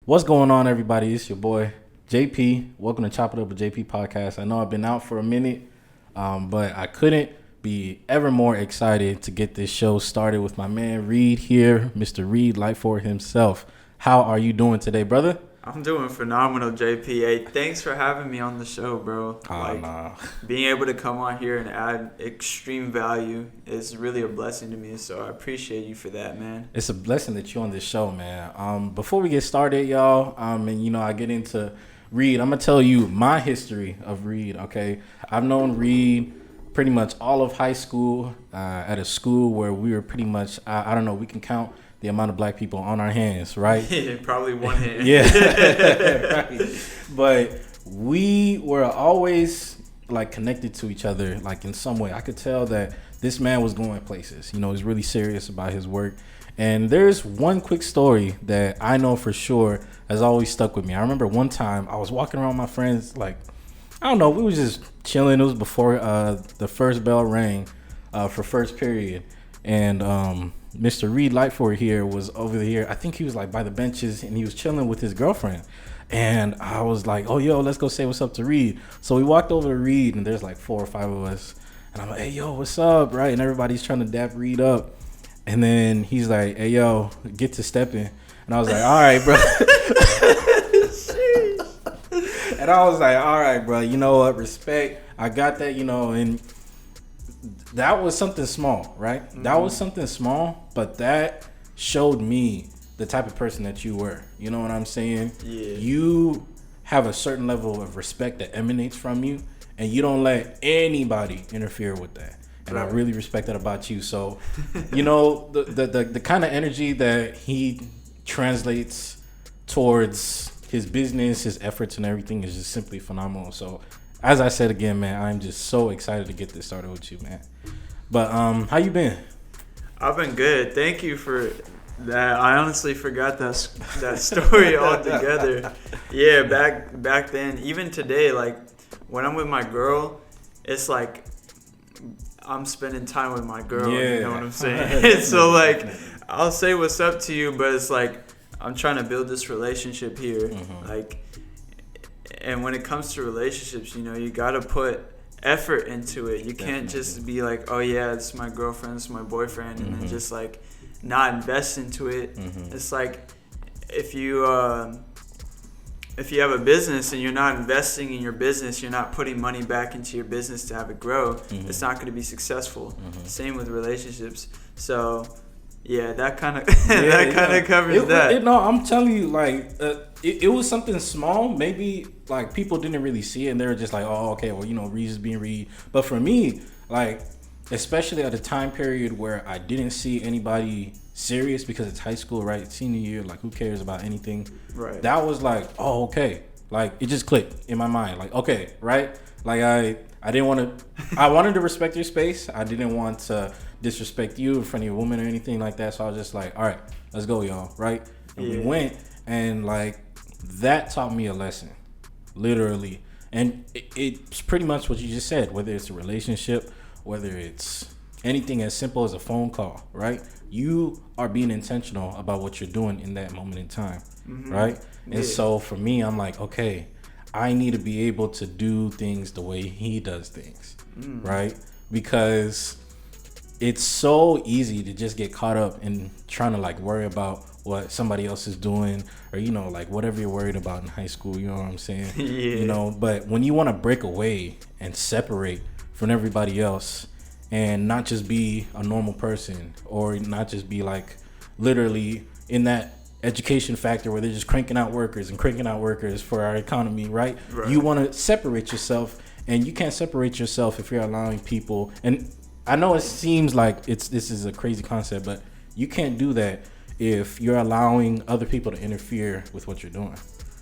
What's going on, everybody? It's your boy JP. Welcome to Chop It Up with JP podcast. I know I've been out for a minute, but I couldn't be ever more excited to get this show started with my man Reid here, Mr. Reid Lightford himself. How are you doing today, brother? I'm doing phenomenal, JP. Hey, thanks for having me on the show, bro. Being able to come on here and add extreme value is really a blessing to me, so I appreciate you for that, man. It's a blessing that you're on this show, man. Before we get started, y'all, and I get into Reid, I'm gonna tell you my history of Reid. Okay, I've known Reid pretty much all of high school at a school where we were pretty much I don't know, we can count the amount of black people on our hands, right? Yeah, probably one hand. Yeah. Right. But we were always like connected to each other, like in some way. I could tell that this man was going places. He's really serious about his work. And there's one quick story that I know for sure has always stuck with me. I remember one time I was walking around with my friends, like, I don't know, we was just chilling. It was before the first bell rang for first period. And Mr. Reid Lightford here was over here. I think he was like by the benches and he was chilling with his girlfriend. And I was like, oh, yo, let's go say what's up to Reid. So we walked over to Reid and there's like 4 or 5 of us. And I'm like, hey, yo, what's up? Right. And everybody's trying to dap Reid up. And then he's like, hey, yo, get to stepping. And I was like, all right, bro. And I was like, all right, bro, you know what? Respect. I got that, and that was something small, right? Mm-hmm. That was something small, but that showed me the type of person that you were. You know what I'm saying? Yeah. You have a certain level of respect that emanates from you, and you don't let anybody interfere with that. And right. I really respect that about you. So, the kind of energy that he translates towards his business, his efforts, and everything is just simply phenomenal. So, as I said again, man, I'm just so excited to get this started with you, man. But how you been? I've been good. Thank you for that. I honestly forgot that story altogether. Yeah, back then, even today, like when I'm with my girl, it's like I'm spending time with my girl. Yeah. You know what I'm saying? So like, I'll say what's up to you, but it's like I'm trying to build this relationship here. Mm-hmm. Like, and when it comes to relationships, you gotta put effort into it. You can't just be like, oh yeah, it's my girlfriend, it's my boyfriend, and then just like not invest into it. Mm-hmm. It's like if you have a business and you're not investing in your business, you're not putting money back into your business to have it grow, it's not going to be successful. Mm-hmm. Same with relationships. So yeah, that kind of covers that. No, I'm telling you, like it was something small. Maybe like people didn't really see it, and they were just like, oh, okay, well, Reid is being Reid. But for me, like, especially at a time period where I didn't see anybody serious because it's high school, right? Senior year, like, who cares about anything? Right. That was like, oh, okay. Like, it just clicked in my mind. Like, okay, right? Like, I didn't want to, I wanted to respect your space. I didn't want to disrespect you in front of your woman or anything like that. So I was just like, all right, let's go, y'all, right? And we went, and like, that taught me a lesson, literally. And it's pretty much what you just said, whether it's a relationship, whether it's anything as simple as a phone call, right? You are being intentional about what you're doing in that moment in time, right? Yeah. And so for me, I'm like, okay, I need to be able to do things the way he does things, right? Because it's so easy to just get caught up in trying to like worry about what somebody else is doing, or like whatever you're worried about in high school, you know what I'm saying? Yeah. But when you want to break away and separate from everybody else and not just be a normal person, or not just be like literally in that education factor where they're just cranking out workers for our economy, right? You want to separate yourself, and you can't separate yourself if you're allowing people, and I know it seems like this is a crazy concept, but you can't do that if you're allowing other people to interfere with what you're doing.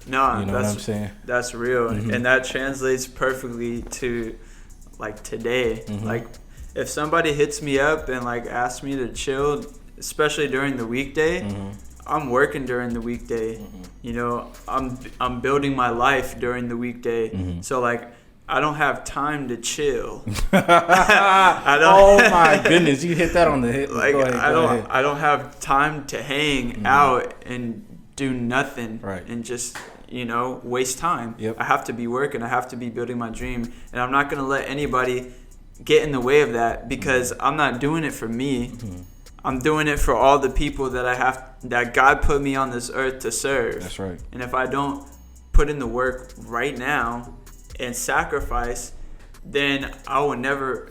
No, you know what I'm saying? That's real. And that translates perfectly to like today. Like if somebody hits me up and like asks me to chill, especially during the weekday, I'm working during the weekday. I'm building my life during the weekday. So like I don't have time to chill. Oh my goodness, you hit that on the head. Like I don't have time to hang out and do nothing Right. and just, waste time. Yep. I have to be working. I have to be building my dream. And I'm not going to let anybody get in the way of that, because I'm not doing it for me. Mm-hmm. I'm doing it for all the people that God put me on this earth to serve. That's right. And if I don't put in the work right now and sacrifice, then I will never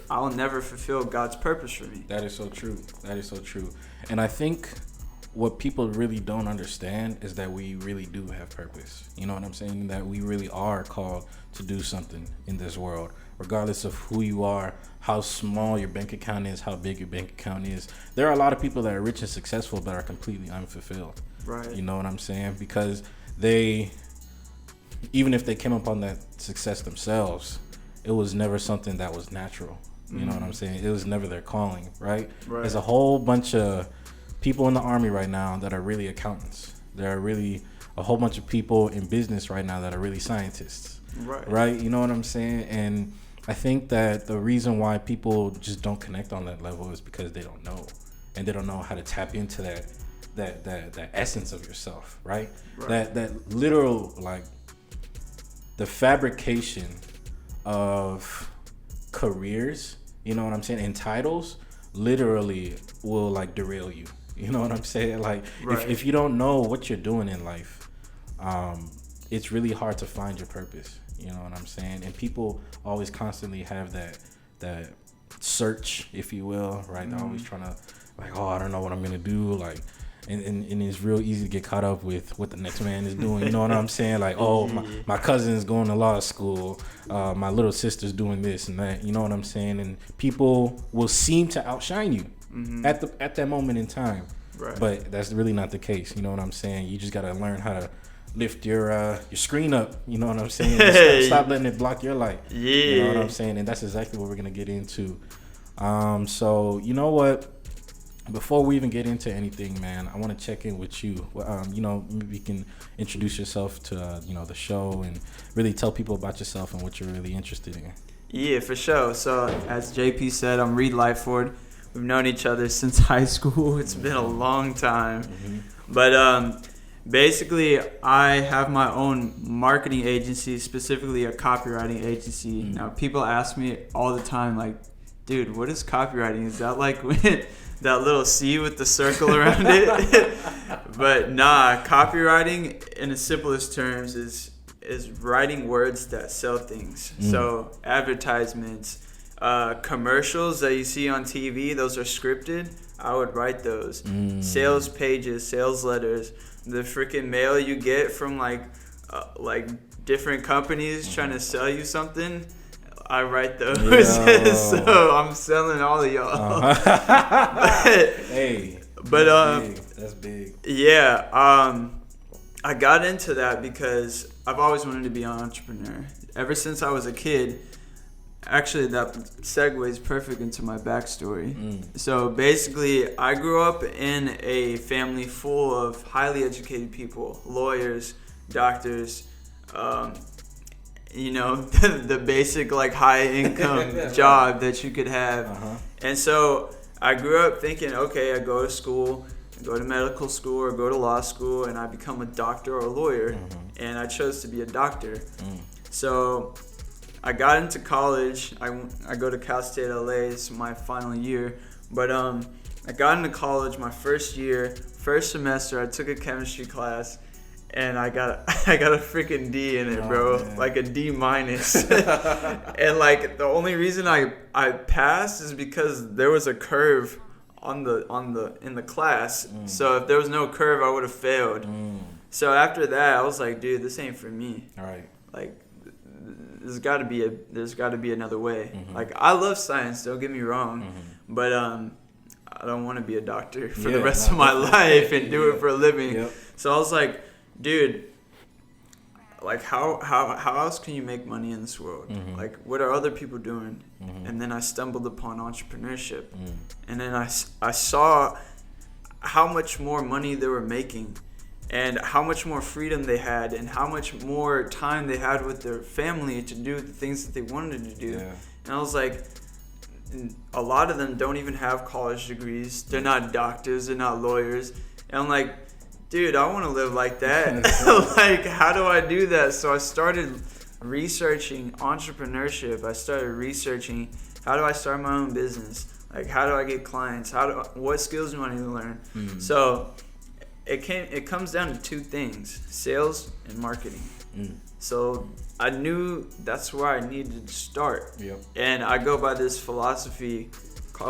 fulfill God's purpose for me. That is so true. That is so true. And I think what people really don't understand is that we really do have purpose. You know what I'm saying? That we really are called to do something in this world, regardless of who you are, how small your bank account is, how big your bank account is. There are a lot of people that are rich and successful but are completely unfulfilled. Right. You know what I'm saying? Because they, even if they came upon that success themselves, it was never something that was natural. You know what I'm saying? It was never their calling, right? There's a whole bunch of people in the army right now that are really accountants. There are really a whole bunch of people in business right now that are really scientists. Right? You know what I'm saying? And I think that the reason why people just don't connect on that level is because they don't know. And they don't know how to tap into that essence of yourself, right? That literal, like, the fabrication of careers, you know what I'm saying, and titles literally will, like, derail you. You know what I'm saying? Like, if you don't know what you're doing in life, it's really hard to find your purpose. You know what I'm saying? And people always constantly have that search, if you will, right? They're always trying to, like, I don't know what I'm gonna do, like, and it's real easy to get caught up with what the next man is doing. You know what I'm saying? Like, my cousin's going to law school, my little sister's doing this and that. You know what I'm saying? And people will seem to outshine you at that moment in time. Right. But that's really not the case. You know what I'm saying? You just gotta learn how to lift your screen up. You know what I'm saying? Stop letting it block your light. Yeah. You know what I'm saying? And that's exactly what we're gonna get into. So you know what? Before we even get into anything, man, I want to check in with you. Maybe you can introduce yourself to the show and really tell people about yourself and what you're really interested in. Yeah, for sure. So as JP said, I'm Reid Lightford. We've known each other since high school. It's been a long time. But basically, I have my own marketing agency, specifically a copywriting agency. Now, people ask me all the time, like, dude, what is copywriting? Is that like that little C with the circle around it? But nah, copywriting in the simplest terms is writing words that sell things. So advertisements, commercials that you see on TV, those are scripted. I would write those. Sales pages, sales letters, the freaking mail you get from like different companies trying to sell you something. I write those. So I'm selling all of y'all. That's big. Yeah, I got into that because I've always wanted to be an entrepreneur. Ever since I was a kid. Actually, that segues perfect into my backstory. So basically, I grew up in a family full of highly educated people, lawyers, doctors, the basic, like, high income job that you could have. And so I grew up thinking, okay, I go to school, I go to medical school or go to law school, and I become a doctor or a lawyer. And I chose to be a doctor. So I got into college. I go to Cal State LA. It's my final year. But I got into college my first year, first semester. I took a chemistry class, and I got a freaking D in it, bro. Man. Like a D minus. And like the only reason I passed is because there was a curve in the class. So if there was no curve, I would have failed. So after that, I was like, dude, this ain't for me. All right. Like, there's got to be another way. Like, I love science, don't get me wrong, but I don't want to be a doctor for the rest of my life and do it for a living. So I was like, dude, like, how else can you make money in this world? Like, what are other people doing? And then I stumbled upon entrepreneurship, and then I saw how much more money they were making, and how much more freedom they had, and how much more time they had with their family to do the things that they wanted to do. And I was like, a lot of them don't even have college degrees. They're not doctors. They're not lawyers. And I'm like, dude, I want to live like that. Like, how do I do that? So I started researching entrepreneurship. I started researching, how do I start my own business? Like, how do I get clients? What skills do I need to learn? So it comes down to two things: sales and marketing. So I knew that's where I needed to start. Yep. And I go by this philosophy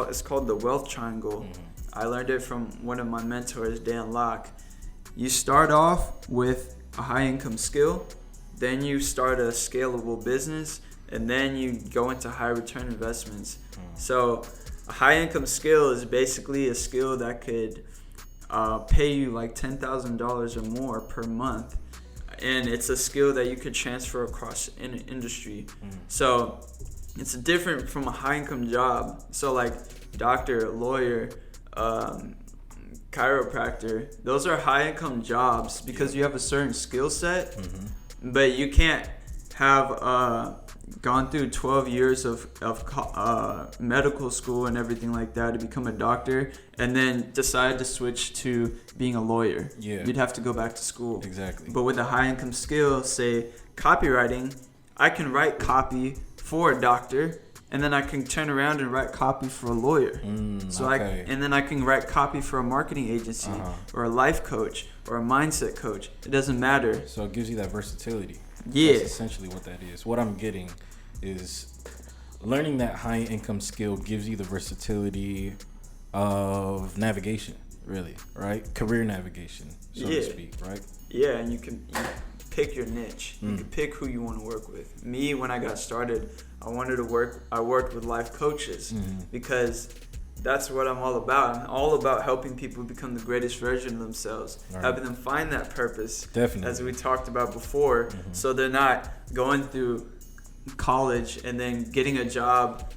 it's called the wealth triangle. I learned it from one of my mentors, Dan Locke. You start off with a high income skill, then you start a scalable business, and then you go into high return investments. So a high income skill is basically a skill that could pay you like $10,000 or more per month. And it's a skill that you could transfer across industry. So it's different from a high income job. So like doctor, lawyer, chiropractor, those are high income jobs because you have a certain skill set, but you can't have gone through 12 years of medical school and everything like that to become a doctor and then decide to switch to being a lawyer. You'd have to go back to school. Exactly. But with a high income skill, say copywriting, I can write copy for a doctor, and then I can turn around and write copy for a lawyer. And then I can write copy for a marketing agency or a life coach or a mindset coach. It doesn't matter. So it gives you that versatility. Yeah. That's essentially what that is. What I'm getting is learning that high income skill gives you the versatility of navigation, really, right? Career navigation, so to speak, right? Yeah, and you pick your niche. You can pick who you want to work with. Me, when I got started, I worked with life coaches because that's what I'm all about. I'm all about helping people become the greatest version of themselves, helping them find that purpose. Definitely. As we talked about before, so they're not going through college and then getting a job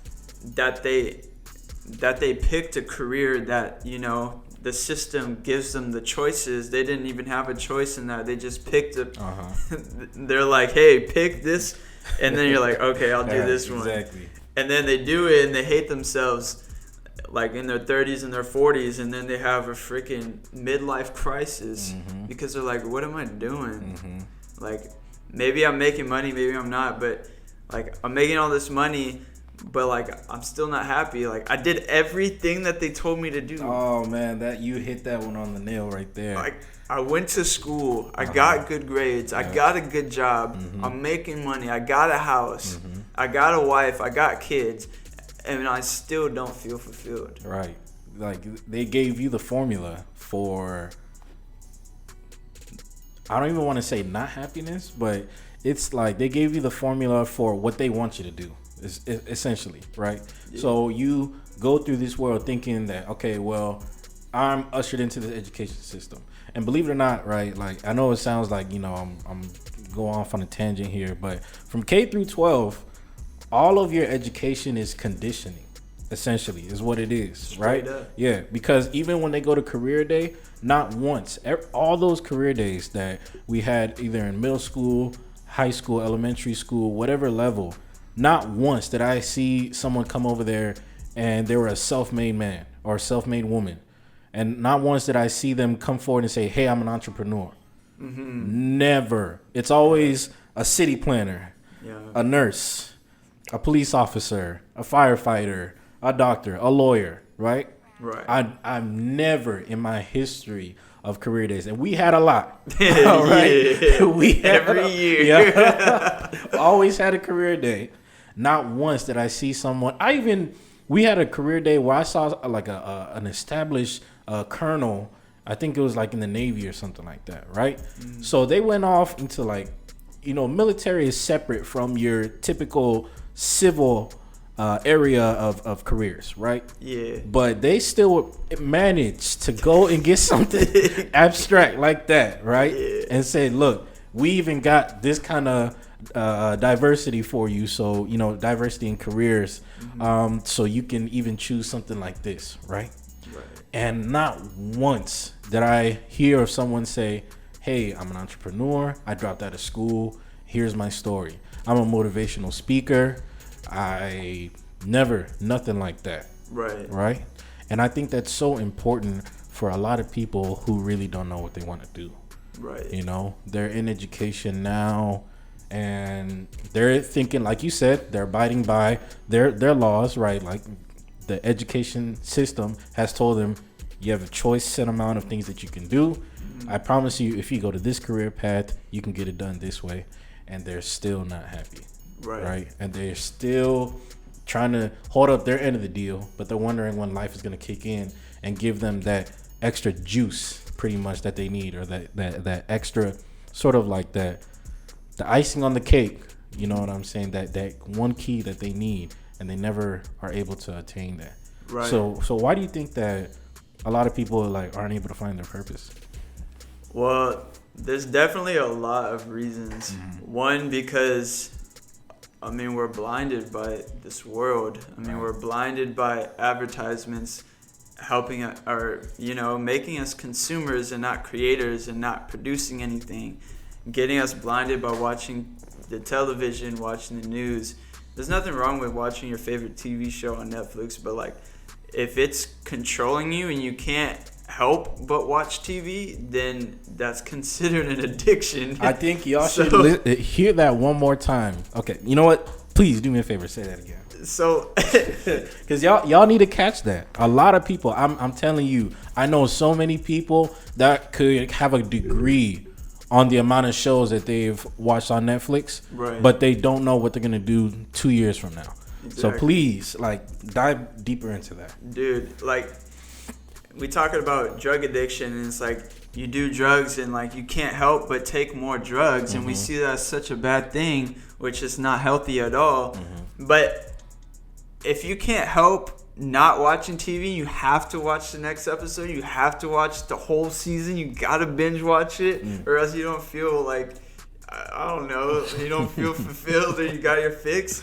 that they picked a career that, you know, the system gives them the choices. They didn't even have a choice in that. They just picked it. They're like, hey, pick this. And then you're like, okay, I'll do this one. Exactly. And then they do it and they hate themselves like in their 30s and their 40s. And then they have a freaking midlife crisis because they're like, what am I doing? Like, maybe I'm making money, maybe I'm not. But like, I'm making all this money, but like, I'm still not happy. Like, I did everything that they told me to do. Oh man, that you hit that one on the nail right there. Like, I went to school. I got good grades. I got a good job. I'm making money. I got a house. I got a wife. I got kids. And I still don't feel fulfilled. Right. Like, they gave you the formula for, I don't even want to say not happiness, but it's like they gave you the formula for what they want you to do, essentially, right? Yeah. So you go through this world thinking that, okay, well, I'm ushered into the education system. And believe it or not, right, like, I know it sounds like, you know, I'm going off on a tangent here, but from K through 12, all of your education is conditioning, essentially, is what it is. Straight right? Up. Yeah, because even when they go to career day, not once, all those career days that we had either in middle school, high school, elementary school, whatever level, not once did I see someone come over there and they were a self-made man or a self-made woman. And not once did I see them come forward and say, hey, I'm an entrepreneur. Never. It's always a city planner, a nurse, a police officer, a firefighter, a doctor, a lawyer, right? Right. I've never in my history of career days, and we had a lot. Right? Yeah. We had every year. Yeah. Always had a career day. Not once did I see someone. We had a career day where I saw like an established colonel. I think it was like in the Navy or something like that, right? So they went off into like, you know, military is separate from your typical civil area of careers, right? Yeah. But they still managed to go and get something abstract like that, right? Yeah. And say, look, we even got this kind of diversity for you. So, you know, diversity in careers. So you can even choose something like this, right? And not once did I hear of someone say, hey, I'm an entrepreneur. I dropped out of school. Here's my story. I'm a motivational speaker. Nothing like that. Right. Right. And I think that's so important for a lot of people who really don't know what they want to do. Right. You know, they're in education now, and they're thinking, like you said, they're abiding by their laws, right? Like the education system has told them you have a choice set amount of things that you can do. I promise you, if you go to this career path, you can get it done this way. And they're still not happy. Right. And they're still trying to hold up their end of the deal, but they're wondering when life is going to kick in and give them that extra juice pretty much that they need, or that extra sort of like the icing on the cake. You know what I'm saying? That one key that they need, and they never are able to attain that. Right. So why do you think that a lot of people like aren't able to find their purpose? Well, there's definitely a lot of reasons. One, because we're blinded by this world. We're blinded by advertisements helping making us consumers and not creators, and not producing anything, getting us blinded by watching the television, watching the news. There's nothing wrong with watching your favorite TV show on Netflix, but like if it's controlling you and you can't help but watch TV, then that's considered an addiction. I think y'all should hear that one more time. Okay, you know what? Please do me a favor, say that again. So, because y'all need to catch that. A lot of people, I'm telling you, I know so many people that could have a degree on the amount of shows that they've watched on Netflix, right, but they don't know what they're gonna do 2 years from now. Exactly. So please, like, dive deeper into that, dude. Like, we talking about drug addiction, and it's like you do drugs and like you can't help but take more drugs, and we see that as such a bad thing, which is not healthy at all. But if you can't help not watching TV, you have to watch the next episode. You have to watch the whole season. You gotta binge watch it, or else you don't feel like, I don't know, you don't feel fulfilled, or you got your fix.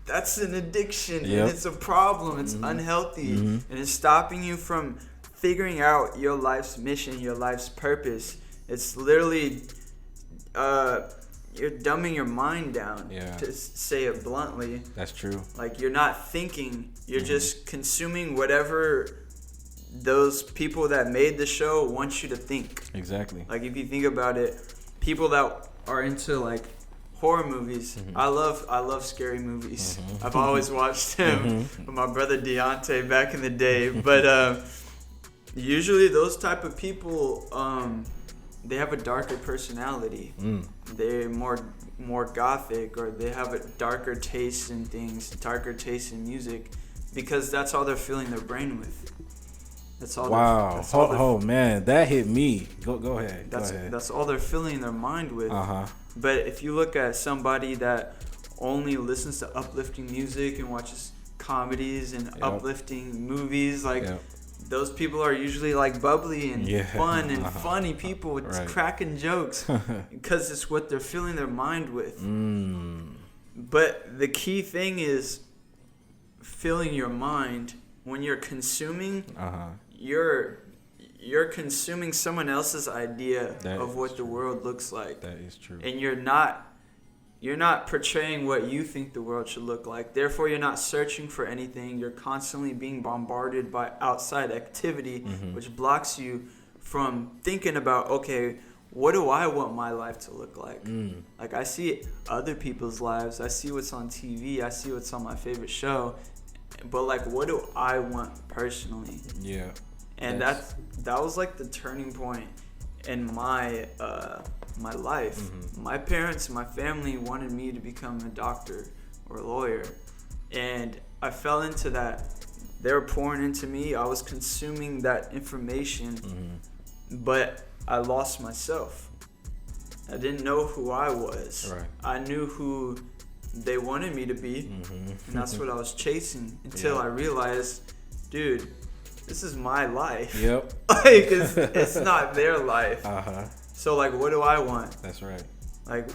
That's an addiction, and it's a problem. It's unhealthy, and it's stopping you from figuring out your life's mission, your life's purpose. It's literally, you're dumbing your mind down, to say it bluntly. That's true. Like, you're not thinking, you're just consuming whatever those people that made the show want you to think. Exactly. Like, if you think about it, people that are into like horror movies, I love scary movies. I've always watched them with my brother Deontay back in the day. But usually those type of people, they have a darker personality. They're more gothic, or they have a darker taste in things, darker taste in music, because that's all they're filling their brain with. That's all. Wow. Oh man, that hit me. Go ahead. That's all they're filling their mind with. But if you look at somebody that only listens to uplifting music and watches comedies and uplifting movies, like those people are usually like bubbly and fun and funny people with cracking jokes, because it's what they're filling their mind with. But the key thing is filling your mind. When you're consuming, you're consuming someone else's idea of what the world looks like. That is true. And you're not portraying what you think the world should look like. Therefore, you're not searching for anything. You're constantly being bombarded by outside activity, which blocks you from thinking about, okay, what do I want my life to look like? Like, I see other people's lives. I see what's on TV. I see what's on my favorite show. But, like, what do I want personally? Yeah. And that was, like, the turning point in my my life. My parents, my family wanted me to become a doctor or a lawyer. And I fell into that. They were pouring into me. I was consuming that information. But I lost myself. I didn't know who I was. Right. I knew who they wanted me to be, and that's what I was chasing, until I realized, dude, this is my life. Like, it's not their life. So, like, what do I want? That's right. Like,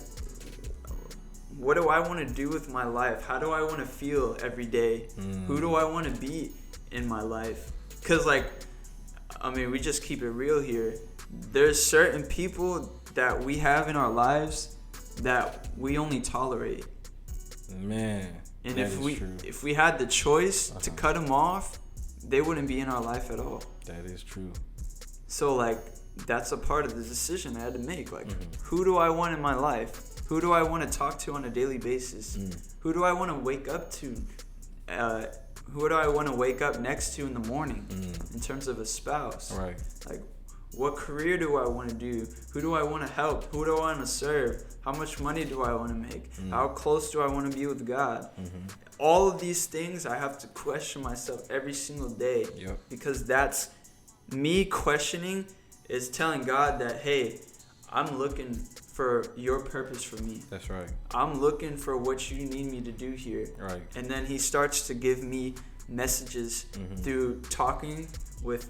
what do I want to do with my life? How do I want to feel every day? Who do I want to be in my life? Because, like, I mean, we just keep it real here. There's certain people that we have in our lives that we only tolerate. Man, and if we had the choice to cut them off, they wouldn't be in our life at all. That is true. So like that's a part of the decision I had to make. Like, who do I want in my life? Who do I want to talk to on a daily basis? Who do I want to wake up to? Who do I want to wake up next to in the morning in terms of a spouse? Right. Like, what career do I want to do? Who do I want to help? Who do I want to serve? How much money do I want to make? How close do I want to be with God? All of these things I have to question myself every single day. Yep. Because that's me questioning is telling God that, hey, I'm looking for your purpose for me. That's right. I'm looking for what you need me to do here. Right. And then he starts to give me messages through talking with,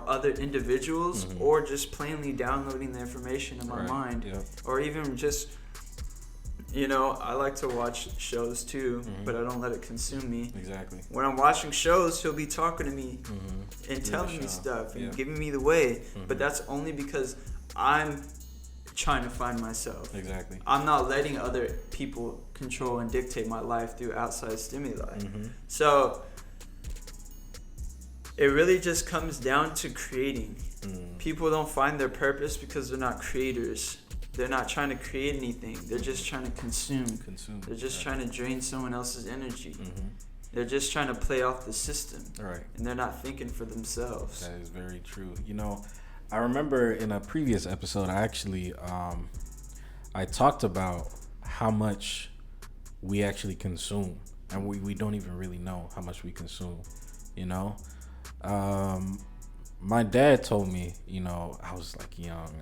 other individuals or just plainly downloading the information in my mind. Yep. Or even just, I like to watch shows too, but I don't let it consume me. Exactly. When I'm watching shows, he'll be talking to me and telling me stuff and giving me the way. But that's only because I'm trying to find myself. Exactly. I'm not letting other people control and dictate my life through outside stimuli. So it really just comes down to creating. People don't find their purpose because they're not creators. They're not trying to create anything. They're just trying to consume. They're just trying to drain someone else's energy. They're just trying to play off the system. Right. And they're not thinking for themselves. That is very true. I remember in a previous episode, I actually I talked about how much we actually consume, and we don't even really know how much we consume. My dad told me, I was like young.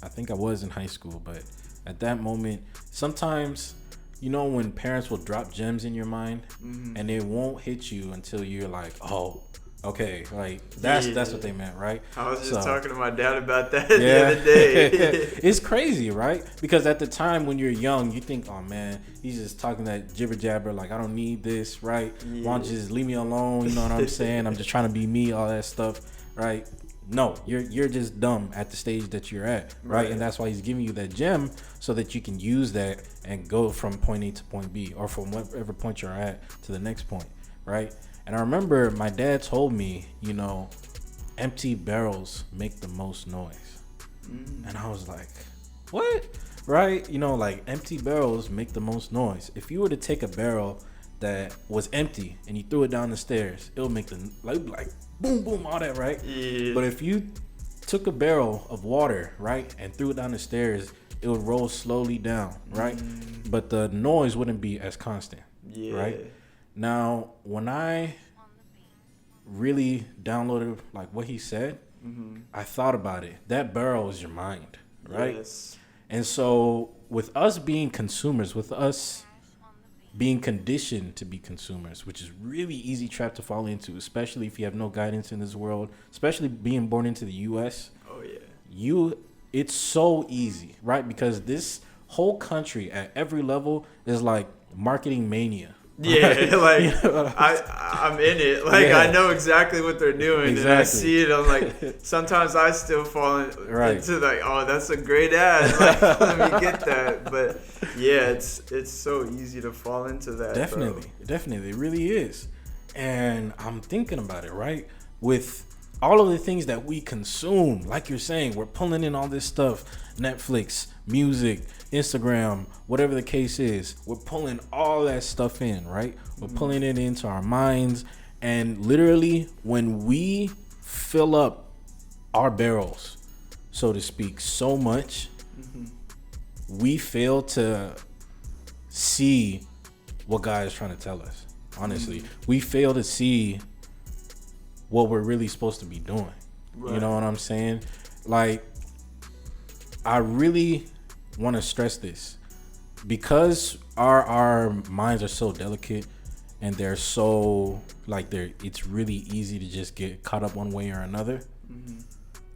I think I was in high school, but at that moment, sometimes, when parents will drop gems in your mind, and it won't hit you until you're like, oh, okay, like that's what they meant, right? I was just talking to my dad about that the other day. It's crazy, right? Because at the time when you're young, you think, oh man, he's just talking that jibber jabber, like I don't need this, right? Why don't you just leave me alone? You know what I'm saying? I'm just trying to be me, all that stuff, right? No, you're just dumb at the stage that you're at, right? And that's why he's giving you that gem so that you can use that and go from point A to point B, or from whatever point you're at to the next point, right? And I remember my dad told me, empty barrels make the most noise. And I was like, what? Right? Like empty barrels make the most noise. If you were to take a barrel that was empty and you threw it down the stairs, it'll make like boom, boom, all that, right? Yeah. But if you took a barrel of water, right, and threw it down the stairs, it would roll slowly down, right? But the noise wouldn't be as constant, right? Now, when I really downloaded like what he said, I thought about it. That barrel is your mind, right? Yes. And so with us being consumers, with us being conditioned to be consumers, which is really easy trap to fall into, especially if you have no guidance in this world, especially being born into the U.S. Oh, yeah. It's so easy, right? Because this whole country at every level is like marketing mania. Yeah, like I'm in it. Like I know exactly what they're doing, and I see it. I'm like, sometimes I still fall into like, oh, that's a great ad. Like, let me get that. But yeah, it's so easy to fall into that. Definitely, it really is. And I'm thinking about it, right? With all of the things that we consume, like you're saying, we're pulling in all this stuff, Netflix, music, Instagram, whatever the case is, we're pulling all that stuff in, right? We're pulling it into our minds, and literally when we fill up our barrels, so to speak, so much, we fail to see what God is trying to tell us. Honestly, we fail to see what we're really supposed to be doing. Right. You know what I'm saying? Like, I really want to stress this, because our minds are so delicate, and they're so it's really easy to just get caught up one way or another.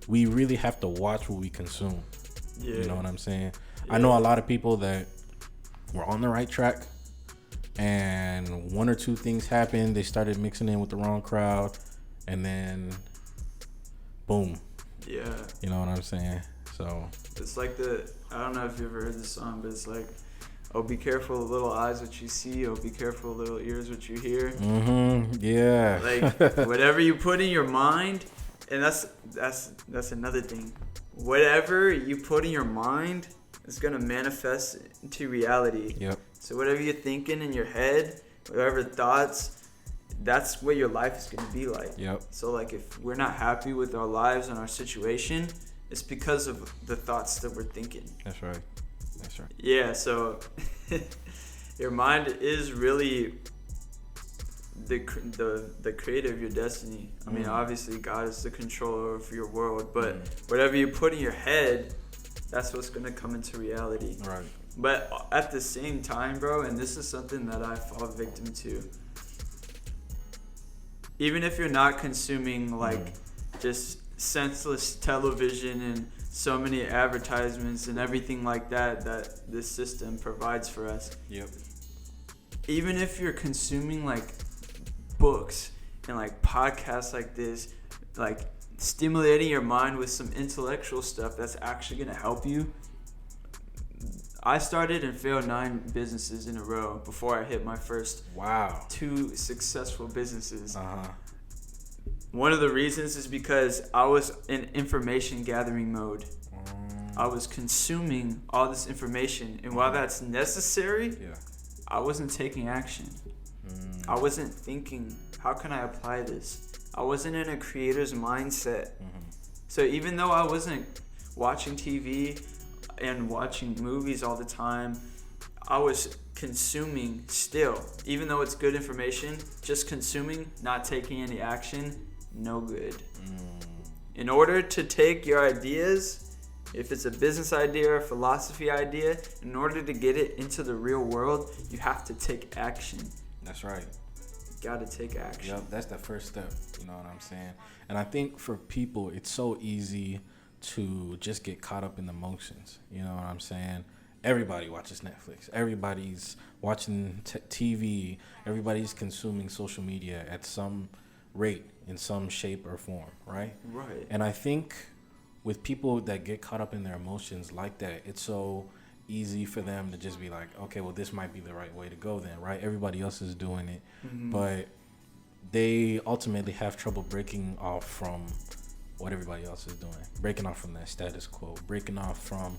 We really have to watch what we consume. You know what I'm saying? I know a lot of people that were on the right track, and one or two things happened. They started mixing in with the wrong crowd, and then boom. Yeah. You know what I'm saying? So it's like I don't know if you ever heard this song, but it's like, oh, be careful, little eyes, what you see. Oh, be careful, little ears, what you hear. Yeah. Like, whatever you put in your mind, And that's another thing. Whatever you put in your mind is gonna manifest into reality. Yep. So whatever you're thinking in your head, whatever thoughts, that's what your life is gonna be like. Yep. So like if we're not happy with our lives and our situation, it's because of the thoughts that we're thinking. That's right. That's right. Yeah. So your mind is really the creator of your destiny. I mean, obviously God is the controller of your world, but whatever you put in your head, that's what's gonna come into reality. Right. But at the same time, bro, and this is something that I fall victim to. Even if you're not consuming like just senseless television and so many advertisements and everything like that this system provides for us. Yep. Even if you're consuming like books and like podcasts like this, like stimulating your mind with some intellectual stuff that's actually going to help you. I started and failed 9 businesses in a row before I hit my first 2 successful businesses. One of the reasons is because I was in information gathering mode. I was consuming all this information, and while that's necessary, I wasn't taking action. I wasn't thinking, how can I apply this? I wasn't in a creator's mindset. So even though I wasn't watching TV and watching movies all the time, I was consuming still. Even though it's good information, just consuming, not taking any action, no good. In order to take your ideas, if it's a business idea or a philosophy idea, in order to get it into the real world, you have to take action. That's right. You gotta take action. Yep, that's the first step. You know what I'm saying? And I think for people, it's so easy to just get caught up in the emotions. You know what I'm saying? Everybody watches Netflix. Everybody's watching TV. Everybody's consuming social media at some rate, in some shape or form, right? Right. And I think with people that get caught up in their emotions like that, it's so easy for them to just be like, okay, well, this might be the right way to go then, right? Everybody else is doing it. But they ultimately have trouble breaking off from what everybody else is doing, breaking off from that status quo, breaking off from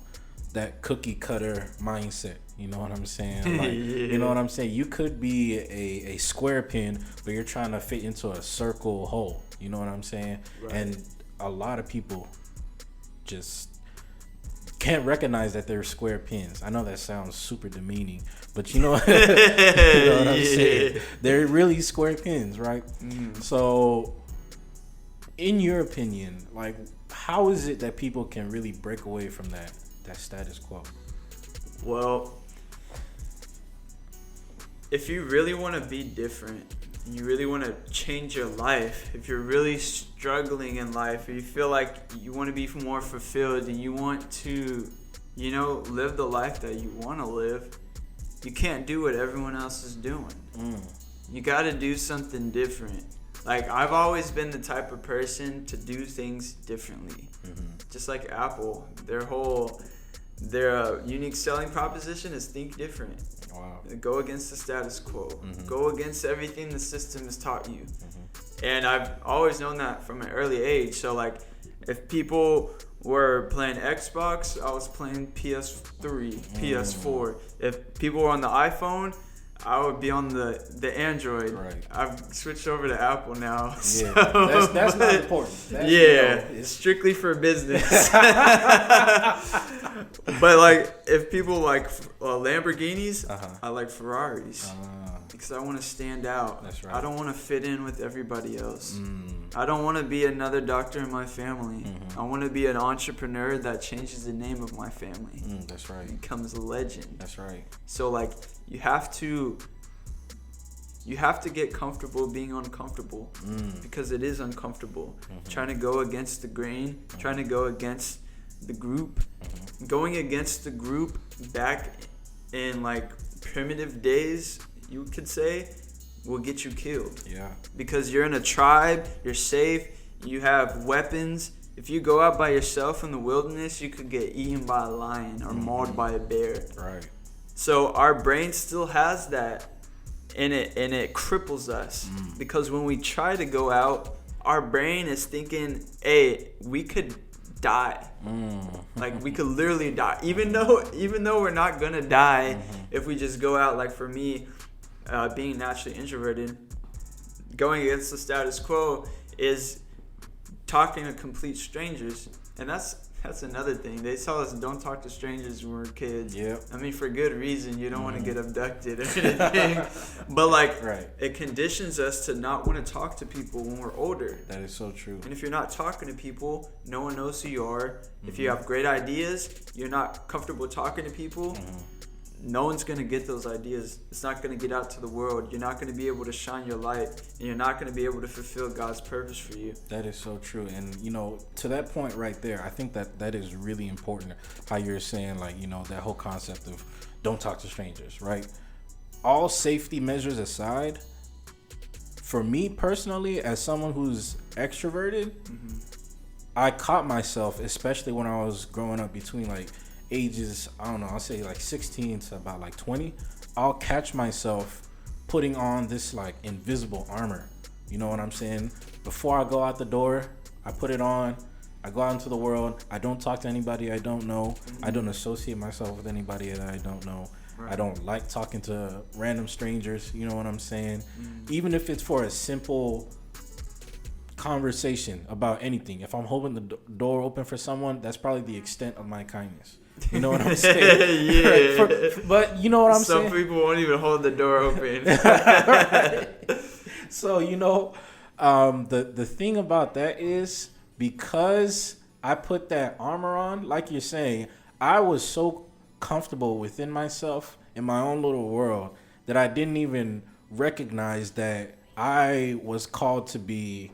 that cookie cutter mindset. You know what I'm saying? Like, you know what I'm saying? You could be a square pin, but you're trying to fit into a circle hole. You know what I'm saying? Right. And a lot of people just can't recognize that they're square pins. I know that sounds super demeaning, but you know, you know what I'm saying? They're really square pins, right? So in your opinion, like, how is it that people can really break away from that status quo? Well, if you really want to be different, you really want to change your life, if you're really struggling in life, or you feel like you want to be more fulfilled and you want to, you know, live the life that you want to live, you can't do what everyone else is doing. You got to do something different. Like, I've always been the type of person to do things differently. Just like Apple, their unique selling proposition is think different. Wow. Go against the status quo. Go against everything the system has taught you. And I've always known that from an early age. So, like, if people were playing Xbox, I was playing PS3, PS4. If people were on the iPhone, I would be on the Android. Right. I've switched over to Apple now. So, yeah, that's not important. That's, it's strictly for business. But like, if people like Lamborghinis, I like Ferraris because I want to stand out. That's right. I don't want to fit in with everybody else. I don't want to be another doctor in my family. I want to be an entrepreneur that changes the name of my family. That's right. Becomes a legend. That's right. So like, you have to get comfortable being uncomfortable because it is uncomfortable. Trying to go against the grain, trying to go against the group. Going against the group back in like primitive days, you could say, will get you killed. Yeah. Because you're in a tribe, you're safe, you have weapons. If you go out by yourself in the wilderness, you could get eaten by a lion or mauled by a bear. Right. So our brain still has that, and it cripples us because when we try to go out, our brain is thinking, hey, we could die. Like, we could literally die. Even though we're not gonna die if we just go out. Like, for me, being naturally introverted, going against the status quo is talking to complete strangers. And that's another thing. They tell us don't talk to strangers when we're kids. Yeah. I mean, for good reason. You don't want to get abducted or anything. But, like, right. It conditions us to not want to talk to people when we're older. That is so true. And if you're not talking to people, no one knows who you are. If you have great ideas, you're not comfortable talking to people, no one's going to get those ideas. It's not going to get out to the world. You're not going to be able to shine your light, and you're not going to be able to fulfill God's purpose for you. That is so true. And, you know, to that point right there, I think that is really important, how you're saying, like, you know, that whole concept of don't talk to strangers, right? All safety measures aside, for me personally, as someone who's extroverted, I caught myself, especially when I was growing up between, like, ages, I don't know, I'll say like 16 to about like 20, I'll catch myself putting on this like invisible armor. You know what I'm saying? Before I go out the door, I put it on. I go out into the world. I don't talk to anybody I don't know. I don't associate myself with anybody that I don't know. I don't like talking to random strangers. You know what I'm saying? Even if it's for a simple conversation about anything. If I'm holding the door open for someone, that's probably the extent of my kindness. You know what I'm saying? Yeah. But you know what I'm saying? Some people won't even hold the door open. Right. So, you know, the thing about that is, because I put that armor on, like you're saying, I was so comfortable within myself in my own little world that I didn't even recognize that I was called to be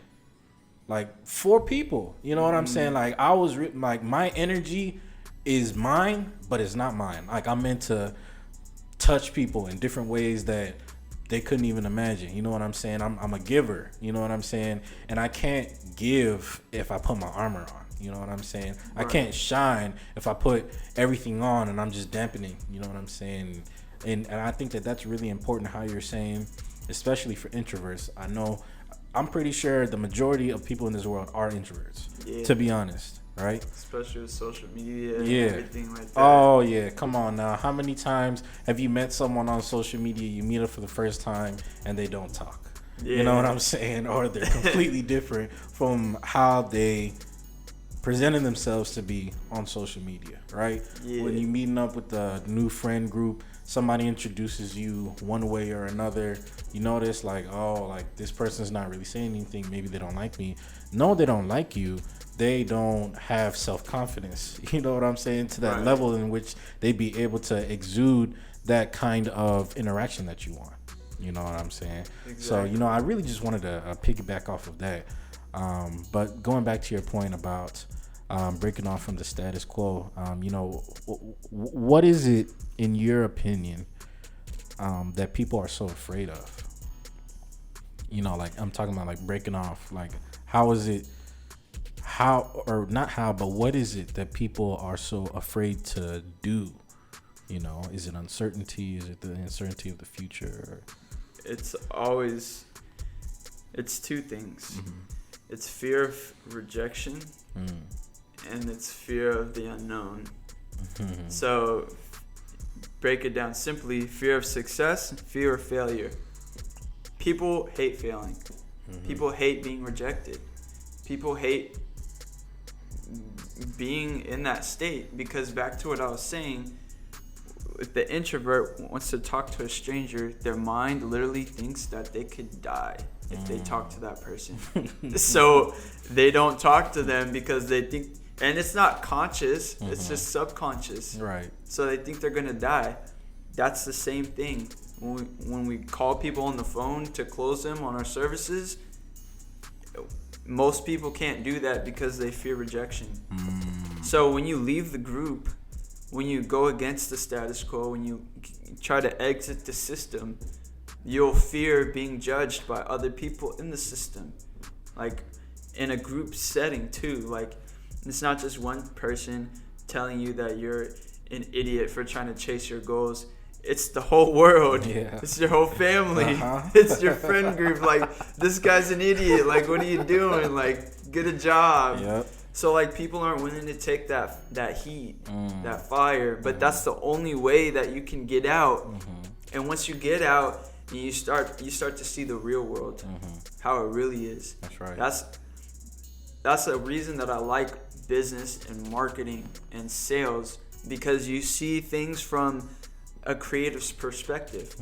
like for people. You know what I'm saying? Like, I was like, my energy is mine, but it's not mine. Like, I'm meant to touch people in different ways that they couldn't even imagine. You know what I'm saying? I'm a giver. You know what I'm saying? And I can't give if I put my armor on. You know what I'm saying? Right. I can't shine if I put everything on and I'm just dampening. You know what I'm saying? And I think that that's really important, how you're saying, especially for introverts. I know, I'm pretty sure the majority of people in this world are introverts, to be honest. Right? Especially with social media and everything like that. Oh, yeah. Come on now. How many times have you met someone on social media, you meet them for the first time, and they don't talk? Yeah. You know what I'm saying? Or they're completely different from how they presented themselves to be on social media, right? Yeah. When you're meeting up with a new friend group, somebody introduces you one way or another, you notice, like, oh, like, this person's not really saying anything. Maybe they don't like me. No, they don't like you. They don't have self-confidence, you know what I'm saying, to that level in which they be able to exude that kind of interaction that you want. You know what I'm saying? Exactly. So, you know, I really just wanted to piggyback off of that. But going back to your point about breaking off from the status quo, you know, what is it, in your opinion, that people are so afraid of? You know, like, I'm talking about, like, breaking off. Like, how is it? But what is it that people are so afraid to do? You know, is it uncertainty? Is it the uncertainty of the future? It's two things. It's fear of rejection and it's fear of the unknown. So break it down simply: fear of success, fear of failure. People hate failing. People hate being rejected. People hate being in that state, because back to what I was saying, if the introvert wants to talk to a stranger, their mind literally thinks that they could die if they talk to that person. So they don't talk to them because they think, and it's not conscious, it's just subconscious. Right. So they think they're gonna die. That's the same thing. When we call people on the phone to close them on our services, most people can't do that because they fear rejection. So when you leave the group, when you go against the status quo, when you try to exit the system, you'll fear being judged by other people in the system. Like, in a group setting too. Like, it's not just one person telling you that you're an idiot for trying to chase your goals. it's the whole world. Yeah. It's your whole family. Uh-huh. It's your friend group. Like, this guy's an idiot. Like, what are you doing? Like, get a job. Yep. So, like, people aren't willing to take that heat, that fire. But that's the only way that you can get out. And once you get out, you start to see the real world, how it really is. That's right. That's a reason that I like business and marketing and sales, because you see things from a creative's perspective.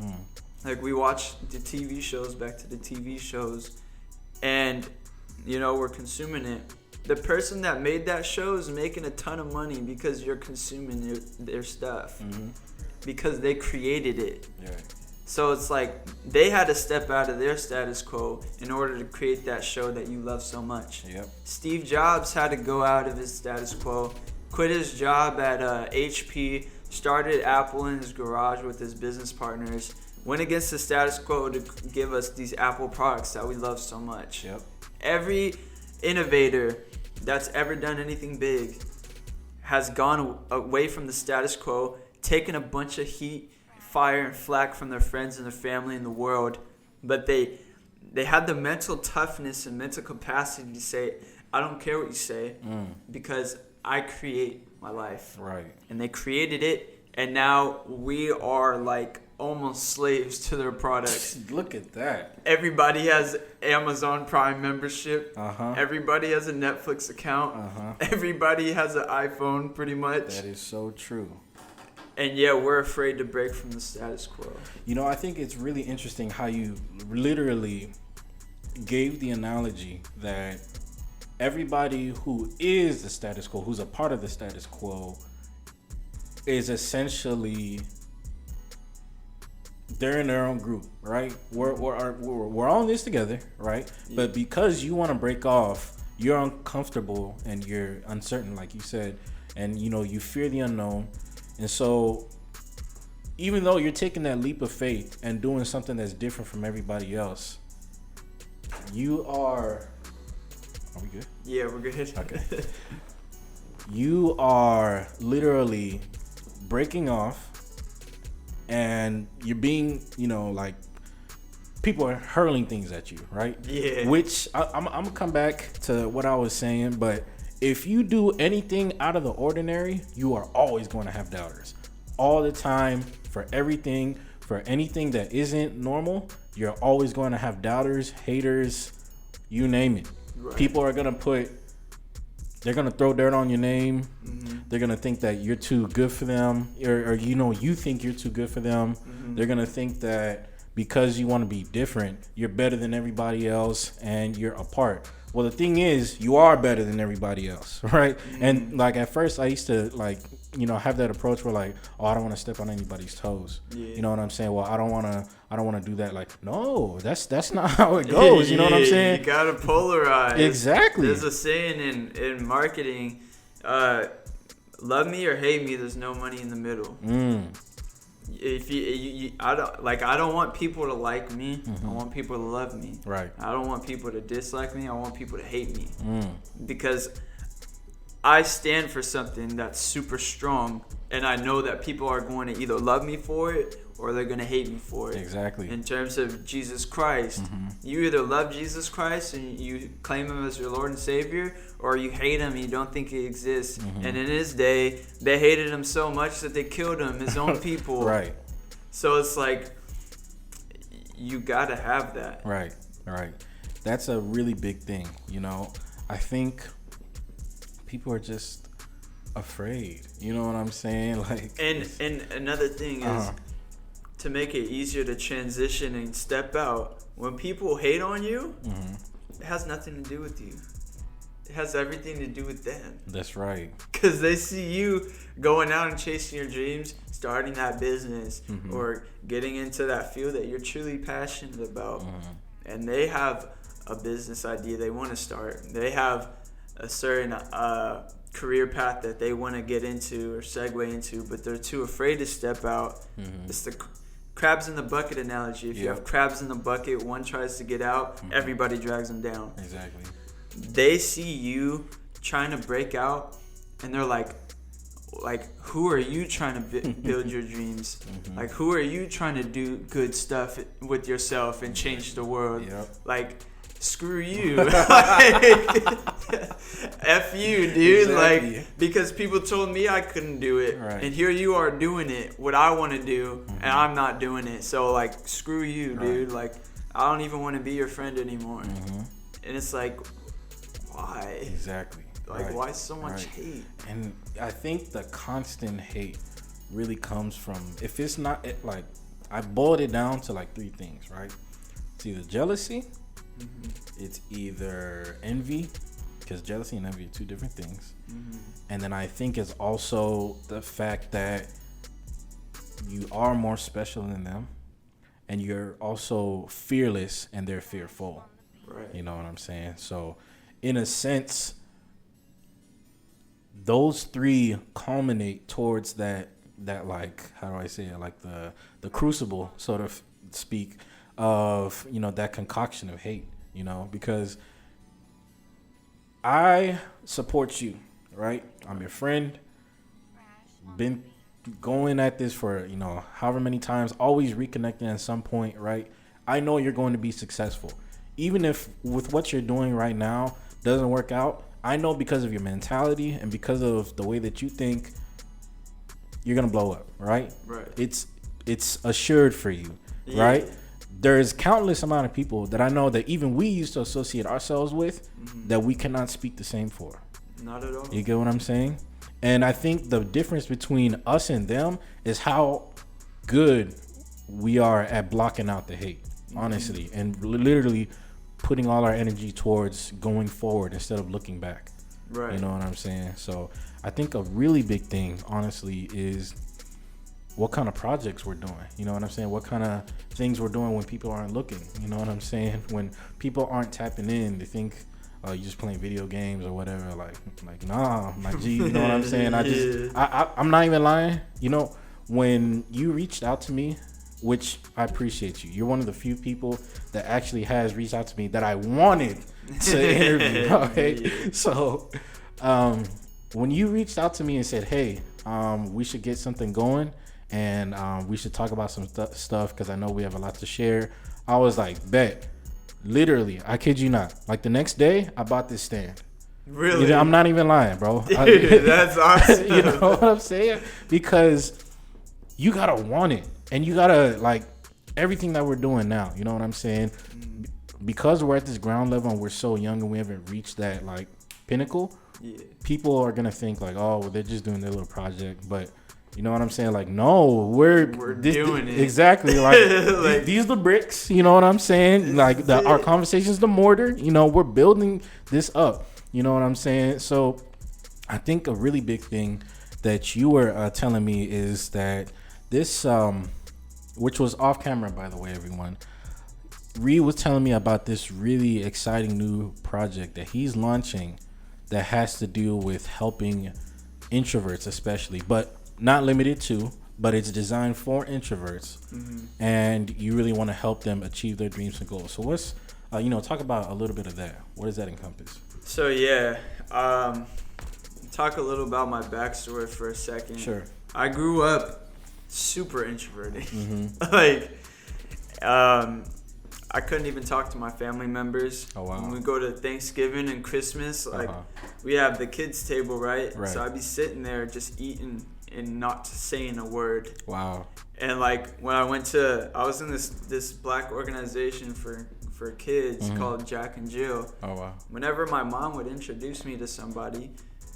Like, we watch the TV shows, back to the TV shows, and, you know, we're consuming it. The person that made that show is making a ton of money because you're consuming their stuff, because they created it. Yeah. So it's like they had to step out of their status quo in order to create that show that you love so much. Yep. Steve Jobs had to go out of his status quo, quit his job at HP, started Apple in his garage with his business partners, went against the status quo to give us these Apple products that we love so much. Yep. Every innovator that's ever done anything big has gone away from the status quo, taken a bunch of heat, fire, and flack from their friends and their family in the world, but they had the mental toughness and mental capacity to say, I don't care what you say, because I create my life. Right. And they created it, and now we are like almost slaves to their products. Look at that. Everybody has Amazon Prime membership. Everybody has a Netflix account. Everybody has an iPhone, pretty much. That is so true. And yeah, we're afraid to break from the status quo. You know, I think it's really interesting how you literally gave the analogy that everybody who is the status quo, who's a part of the status quo, is essentially, they're in their own group, right? We're all in this together, right? Yeah. But because you want to break off, you're uncomfortable and you're uncertain, like you said, and you know, you fear the unknown. And so, even though you're taking that leap of faith and doing something that's different from everybody else, you are we good? Yeah, we're good. Okay. You are literally breaking off, and you're being, you know, like, people are hurling things at you, right? Yeah. Which, I'm going to come back to what I was saying, but if you do anything out of the ordinary, you are always going to have doubters. All the time, for everything, for anything that isn't normal, you're always going to have doubters, haters, you name it. Right. People are going to they're going to throw dirt on your name. They're going to think that you're too good for them, or you know, you think you're too good for them. They're going to think that because you want to be different, you're better than everybody else and you're apart. Well, the thing is, you are better than everybody else, right? And like, at first I used to, like, you know, have that approach where, like, oh, I don't want to step on anybody's toes. Yeah. You know what I'm saying? Well, I don't want to do that. Like, no, that's not how it goes. You know what I'm saying? You gotta polarize. Exactly. There's a saying in marketing, love me or hate me, there's no money in the middle. If I don't want people to like me. I want people to love me. Right. I don't want people to dislike me. I want people to hate me. Because I stand for something that's super strong, and I know that people are going to either love me for it or they're going to hate me for it. Exactly. In terms of Jesus Christ, you either love Jesus Christ and you claim him as your Lord and Savior, or you hate him and you don't think he exists. And in his day, they hated him so much that they killed him, his own people. Right. So it's like, you got to have that. Right. That's a really big thing, you know. I think people are just afraid. You know what I'm saying? Like, and another thing is, to make it easier to transition and step out, when people hate on you, it has nothing to do with you. It has everything to do with them. That's right. Because they see you going out and chasing your dreams, starting that business, or getting into that field that you're truly passionate about. And they have a business idea they want to start. They have a certain career path that they want to get into or segue into, but they're too afraid to step out. It's the crabs in the bucket analogy. If you have crabs in the bucket, one tries to get out, everybody drags them down. Exactly. They see you trying to break out, and they're like, like, who are you trying to build your dreams? Like, who are you trying to do good stuff with yourself and change the world? Like, screw you. Like, F you, dude. Exactly. Like, because people told me I couldn't do it. Right. And here you are doing it, what I want to do, and I'm not doing it. So, like, screw you, dude. Like, I don't even want to be your friend anymore. And it's like, why? Exactly. Like, why so much hate? And I think the constant hate really comes from, if it's not, like, I boiled it down to, like, 3 things, right? It's either jealousy, it's either envy, because jealousy and envy are 2 different things. And then I think it's also the fact that you are more special than them, and you're also fearless and they're fearful. Right. You know what I'm saying? So, in a sense, those 3 culminate towards that like, how do I say it, like the crucible, sort of speak, of, you know, that concoction of hate, you know, because I support you, right? I'm your friend, been going at this for, you know, however many times, always reconnecting at some point, right? I know you're going to be successful. Even if with what you're doing right now doesn't work out, I know because of your mentality and because of the way that you think, you're gonna blow up, right? Right. It's assured for you, right? There's countless amount of people that I know that even we used to associate ourselves with that we cannot speak the same for. Not at all. You get what I'm saying? And I think the difference between us and them is how good we are at blocking out the hate, honestly, and literally putting all our energy towards going forward instead of looking back. Right. You know what I'm saying? So I think a really big thing, honestly, is what kind of projects we're doing. You know what I'm saying? What kind of things we're doing when people aren't looking. You know what I'm saying? When people aren't tapping in, they think you're just playing video games or whatever. Like nah, my G. You know what I'm saying? I'm not even lying. You know, when you reached out to me, which I appreciate you. You're one of the few people that actually has reached out to me that I wanted to interview. Okay, so when you reached out to me and said, "Hey, we should get something going, and we should talk about some stuff because I know we have a lot to share," I was like, "Bet." Literally, I kid you not. Like the next day, I bought this stand. Really? You know, I'm not even lying, bro. Dude, that's awesome. You know what I'm saying? Because you gotta want it. And you gotta, like, everything that we're doing now, you know what I'm saying? Because we're at this ground level and we're so young and we haven't reached that, like, pinnacle, people are gonna think, like, oh, well, they're just doing their little project. But, you know what I'm saying? Like, no, we're doing it. Exactly. Like, these are the bricks, you know what I'm saying? Like, our conversation's the mortar. You know, we're building this up. You know what I'm saying? So, I think a really big thing that you were telling me is that this, which was off camera, by the way, everyone. Reid was telling me about this really exciting new project that he's launching that has to do with helping introverts, especially, but not limited to, but it's designed for introverts, and you really want to help them achieve their dreams and goals. So let's, talk about a little bit of that. What does that encompass? So talk a little about my backstory for a second. Sure. I grew up super introverted. I couldn't even talk to my family members. Oh, wow. When we go to Thanksgiving and Christmas, we have the kids table, right? So I'd be sitting there just eating and not saying a word. Wow. And like when I was in this black organization for kids called Jack and Jill. Oh, wow. Whenever my mom would introduce me to somebody,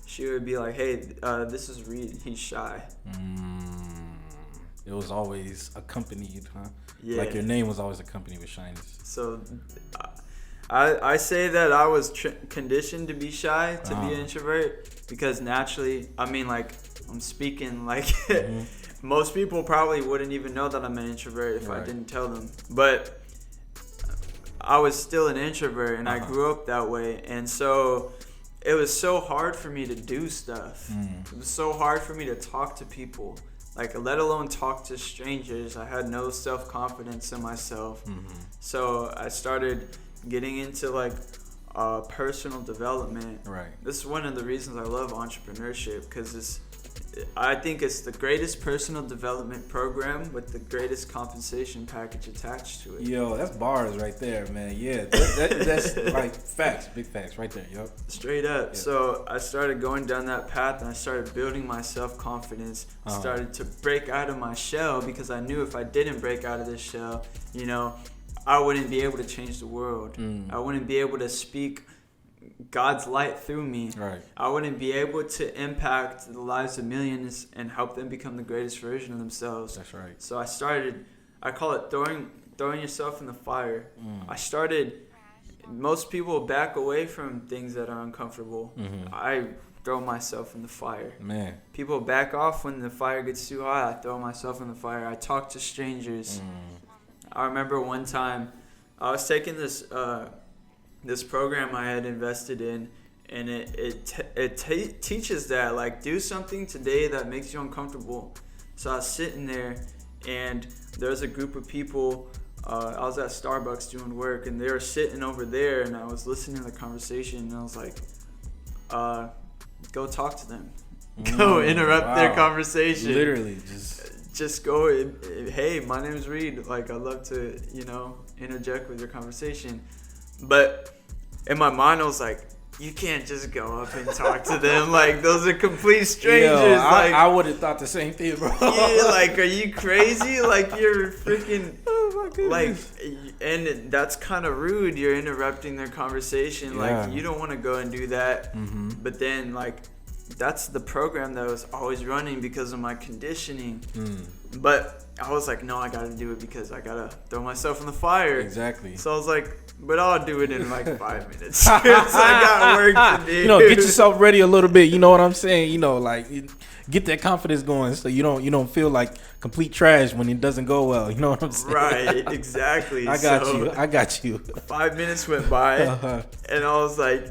she would be like, "Hey, this is Reid. He's shy." It was always accompanied, huh? Yeah. Like your name was always accompanied with shyness. So I say that I was conditioned to be shy, to be an introvert, because naturally, I'm speaking like most people probably wouldn't even know that I'm an introvert if I didn't tell them. But I was still an introvert, and I grew up that way. And so it was so hard for me to do stuff. It was so hard for me to talk to people. Like, let alone talk to strangers. I had no self-confidence in myself. So I started getting into, personal development. Right. This is one of the reasons I love entrepreneurship, because I think it's the greatest personal development program with the greatest compensation package attached to it. Yo, that's bars right there, man. Yeah, that's like facts, big facts right there. Yep. Straight up. Yep. So I started going down that path, and I started building my self-confidence. I started to break out of my shell, because I knew if I didn't break out of this shell, you know, I wouldn't be able to change the world. I wouldn't be able to speak God's light through me. Right. I wouldn't be able to impact the lives of millions and help them become the greatest version of themselves. That's right. So I call it throwing yourself in the fire. Most people back away from things that are uncomfortable. I throw myself in the fire. Man. People back off when the fire gets too hot. I throw myself in the fire. I talk to strangers. I remember one time I was taking this program I had invested in, and it teaches that, like, do something today that makes you uncomfortable. So I was sitting there, and there was a group of people. I was at Starbucks doing work, and they were sitting over there, and I was listening to the conversation, and I was like, go talk to them. Go interrupt their conversation. Literally, just go, hey, my name is Reid. Like, I'd love to, interject with your conversation. But in my mind, I was like, you can't just go up and talk to them. Like, those are complete strangers. Yo, like, I would have thought the same thing, bro. Yeah, like, are you crazy? Like, you're freaking... Oh, my goodness. Like, and that's kind of rude. You're interrupting their conversation. Yeah. Like, you don't want to go and do that. But then, like, that's the program that was always running because of my conditioning. But I was like, no, I got to do it because I got to throw myself in the fire. Exactly. So I was like, but I'll do it in like 5 minutes. So I got work to do. Get yourself ready a little bit. You know what I'm saying? Like, get that confidence going so you don't feel like complete trash when it doesn't go well. You know what I'm saying? Right, exactly. I got you. 5 minutes went by, and I was like,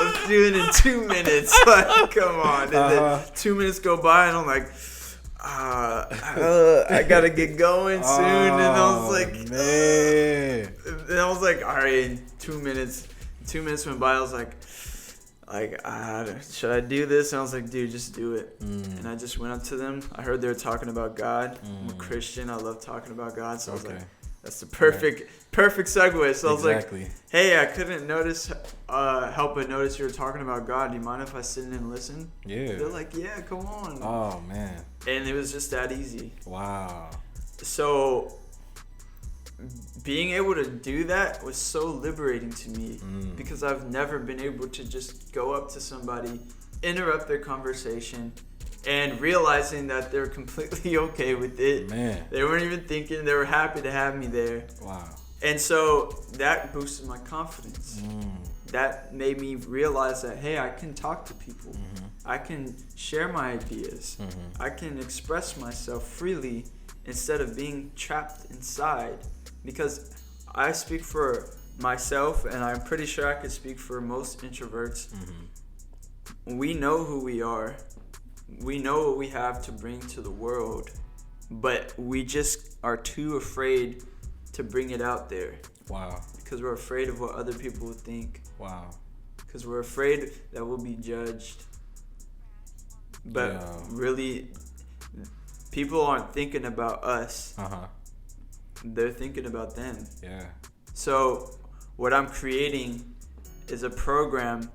let's do it in 2 minutes. Like, come on. And then 2 minutes go by, and I'm like, I gotta get going soon. And I was like, man. And I was like, all right, 2 minutes. 2 minutes went by. I was like, should I do this? And I was like, dude, just do it. And I just went up to them. I heard they were talking about God. I'm a Christian. I love talking about God. So I was like, that's the perfect segue. So I was like, hey, I couldn't help but notice you were talking about God. Do you mind if I sit in and listen? Yeah. They're like, yeah, come on. Oh, man. And it was just that easy. Wow. So being able to do that was so liberating to me because I've never been able to just go up to somebody, interrupt their conversation, and realizing that they're completely okay with it. Man. They weren't even thinking. They were happy to have me there. Wow. And so that boosted my confidence. That made me realize that, hey, I can talk to people. I can share my ideas. I can express myself freely instead of being trapped inside. Because I speak for myself, and I'm pretty sure I could speak for most introverts. We know who we are. We know what we have to bring to the world, but we just are too afraid to bring it out there. Wow. Because we're afraid of what other people will think. Wow. Because we're afraid that we'll be judged. But really, people aren't thinking about us. They're thinking about them. Yeah. So what I'm creating is a program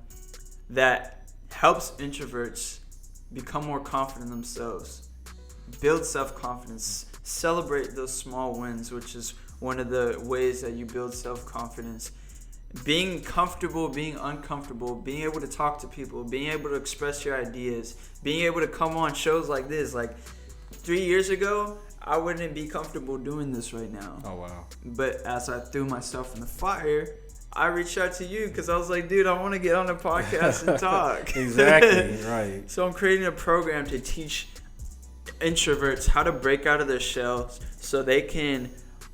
that helps introverts become more confident in themselves, build self-confidence, celebrate those small wins, which is one of the ways that you build self-confidence. Being comfortable, being uncomfortable, being able to talk to people, being able to express your ideas, being able to come on shows like this. Like 3 years ago, I wouldn't be comfortable doing this right now. Oh, wow. But as I threw myself in the fire, I reached out to you because I was like, dude, I want to get on the podcast and talk. Exactly, right. So I'm creating a program to teach introverts how to break out of their shells so they can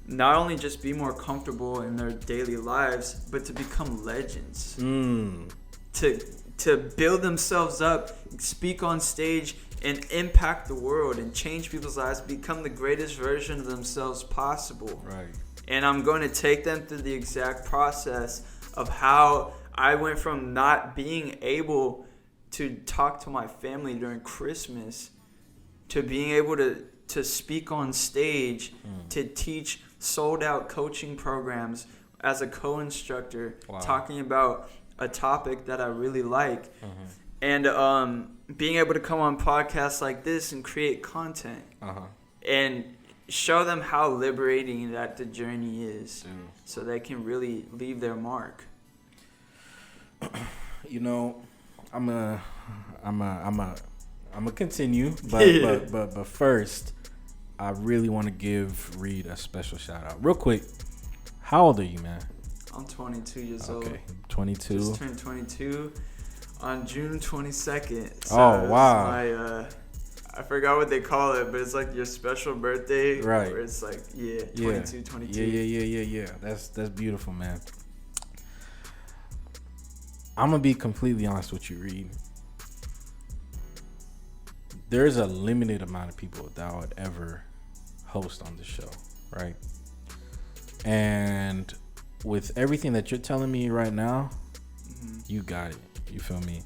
not only just be more comfortable in their daily lives, but to become legends. To build themselves up, speak on stage, and impact the world and change people's lives, become the greatest version of themselves possible. Right. And I'm going to take them through the exact process of how I went from not being able to talk to my family during Christmas, to being able to speak on stage, to teach sold out coaching programs as a co-instructor, talking about a topic that I really like, and being able to come on podcasts like this and create content and show them how liberating that the journey is, so they can really leave their mark. You know, I'm a continue, but first, I really want to give Reid a special shout out, real quick. How old are you, man? I'm 22 years old. Okay, 22. Just turned 22 on June 22nd. So oh wow! My, I forgot what they call it, but it's like your special birthday, right? Where it's like 22. Yeah. That's beautiful, man. I'm gonna be completely honest with you, Reid. There's a limited amount of people that would ever host on the show, right? And with everything that you're telling me right now, you got it. You feel me?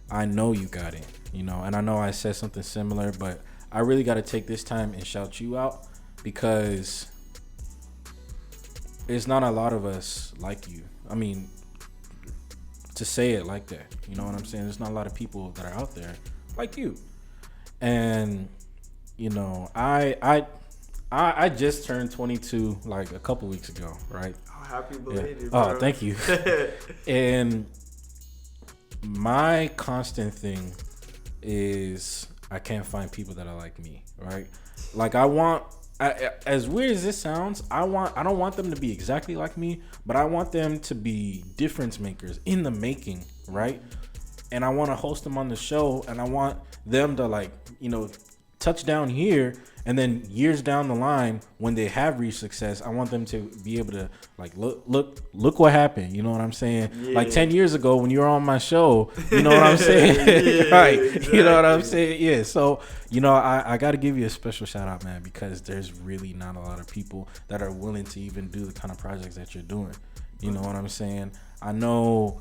I know you got it, you know, and I know I said something similar, but I really got to take this time and shout you out, because there's not a lot of us like you. I mean, to say it like that, you know what I'm saying? There's not a lot of people that are out there like you. And, you know, I just turned 22 like a couple weeks ago, right? Oh, happy belated, bro. Oh, thank you. And my constant thing is I can't find people that are like me, right? Like as weird as this sounds, I don't want them to be exactly like me, but I want them to be difference makers in the making, right? And I want to host them on the show, and I want them to, like, you know, touch down here, and then years down the line when they have reached success, I want them to be able to, like, look what happened. You know what I'm saying? Yeah. Like 10 years ago when you were on my show, you know what I'm saying? Right. Exactly. You know what I'm saying? Yeah. So, you know, I got to give you a special shout out, man, because there's really not a lot of people that are willing to even do the kind of projects that you're doing. You know what I'm saying? I know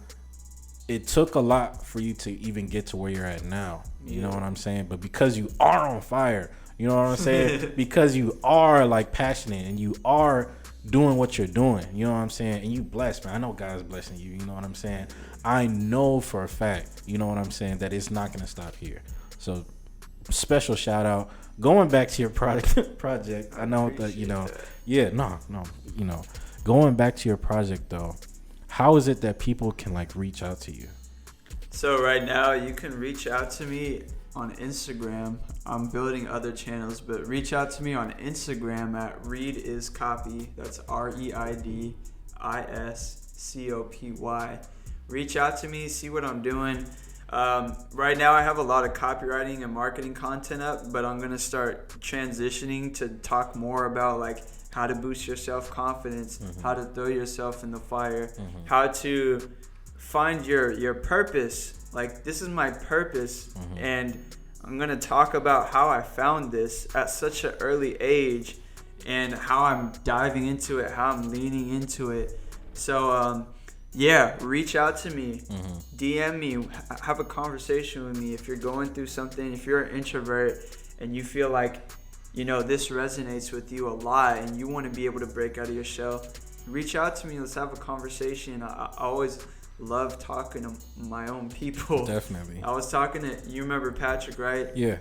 it took a lot for you to even get to where you're at now. You know what I'm saying? But because you are on fire, you know what I'm saying? Because you are, like, passionate and you are doing what you're doing, you know what I'm saying? And you blessed, man. I know God's blessing you, you know what I'm saying? I know for a fact, you know what I'm saying, that it's not going to stop here. So special shout out. Going back to your project, I know that, you know, you know, going back to your project though, how is it that people can, like, reach out to you? So right now you can reach out to me on Instagram. I'm building other channels, but reach out to me on Instagram at Reid is Copy. That's ReidIscopy. Reach out to me, see what I'm doing. Right now I have a lot of copywriting and marketing content up, but I'm gonna start transitioning to talk more about, like, how to boost your self-confidence, how to throw yourself in the fire, how to find your purpose. Like, this is my purpose, and I'm going to talk about how I found this at such an early age and how I'm diving into it, how I'm leaning into it. So, reach out to me, DM me, have a conversation with me. If you're going through something, if you're an introvert and you feel like, you know, this resonates with you a lot and you want to be able to break out of your shell, reach out to me. Let's have a conversation. I always love talking to my own people. Definitely. I was talking to, you remember Patrick, right? Yeah.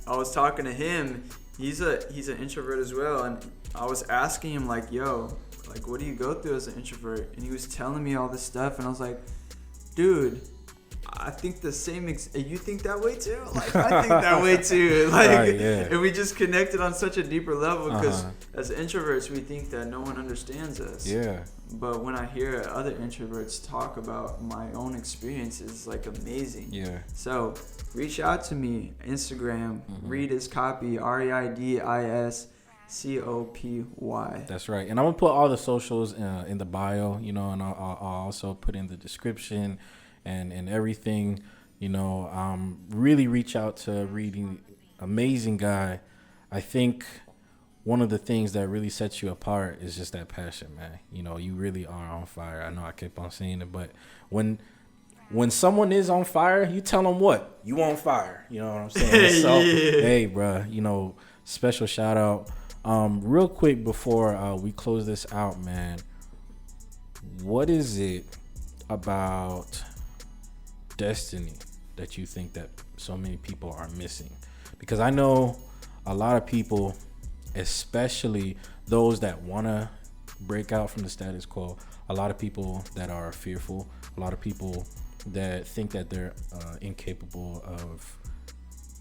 I was talking to him. He's an introvert as well, and I was asking him, like, yo, like, what do you go through as an introvert? And he was telling me all this stuff, and I was like, dude, I think the same. You think that way too? Like, I think that way too. Like, and we just connected on such a deeper level because as introverts, we think that no one understands us. Yeah. But when I hear other introverts talk about my own experiences, it's, like, amazing. Yeah. So reach out to me, Instagram, Reid is Copy, ReidIscopy. That's right. And I'm gonna put all the socials in the bio, you know, and I'll also put in the description and everything, you know. Really reach out to Reid. Amazing guy. I think one of the things that really sets you apart is just that passion, man. You know, you really are on fire. I know I keep on saying it, but when when someone is on fire, you tell them what? You on fire. You know what I'm saying? So, hey, bro, you know, special shout out. Real quick before we close this out, man, what is it about destiny that you think that so many people are missing? Because I know a lot of people, especially those that want to break out from the status quo, a lot of people that are fearful, a lot of people that think that they're incapable of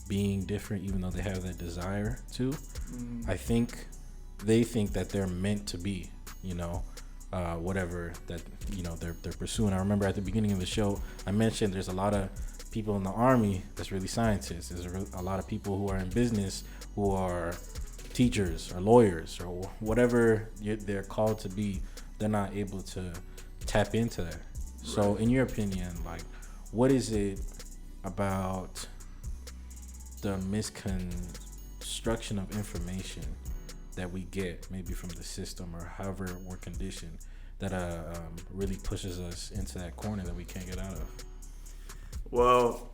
being different, even though they have that desire to. I think they think that they're meant to be, you know, whatever that, you know, they're pursuing. I remember at the beginning of the show, I mentioned there's a lot of people in the army that's really scientists. There's a lot of people who are in business who are teachers or lawyers or whatever they're called to be. They're not able to tap into that. So in your opinion, like, what is it about the misconstruction of information that we get, maybe from the system or however we're conditioned, that really pushes us into that corner that we can't get out of? Well,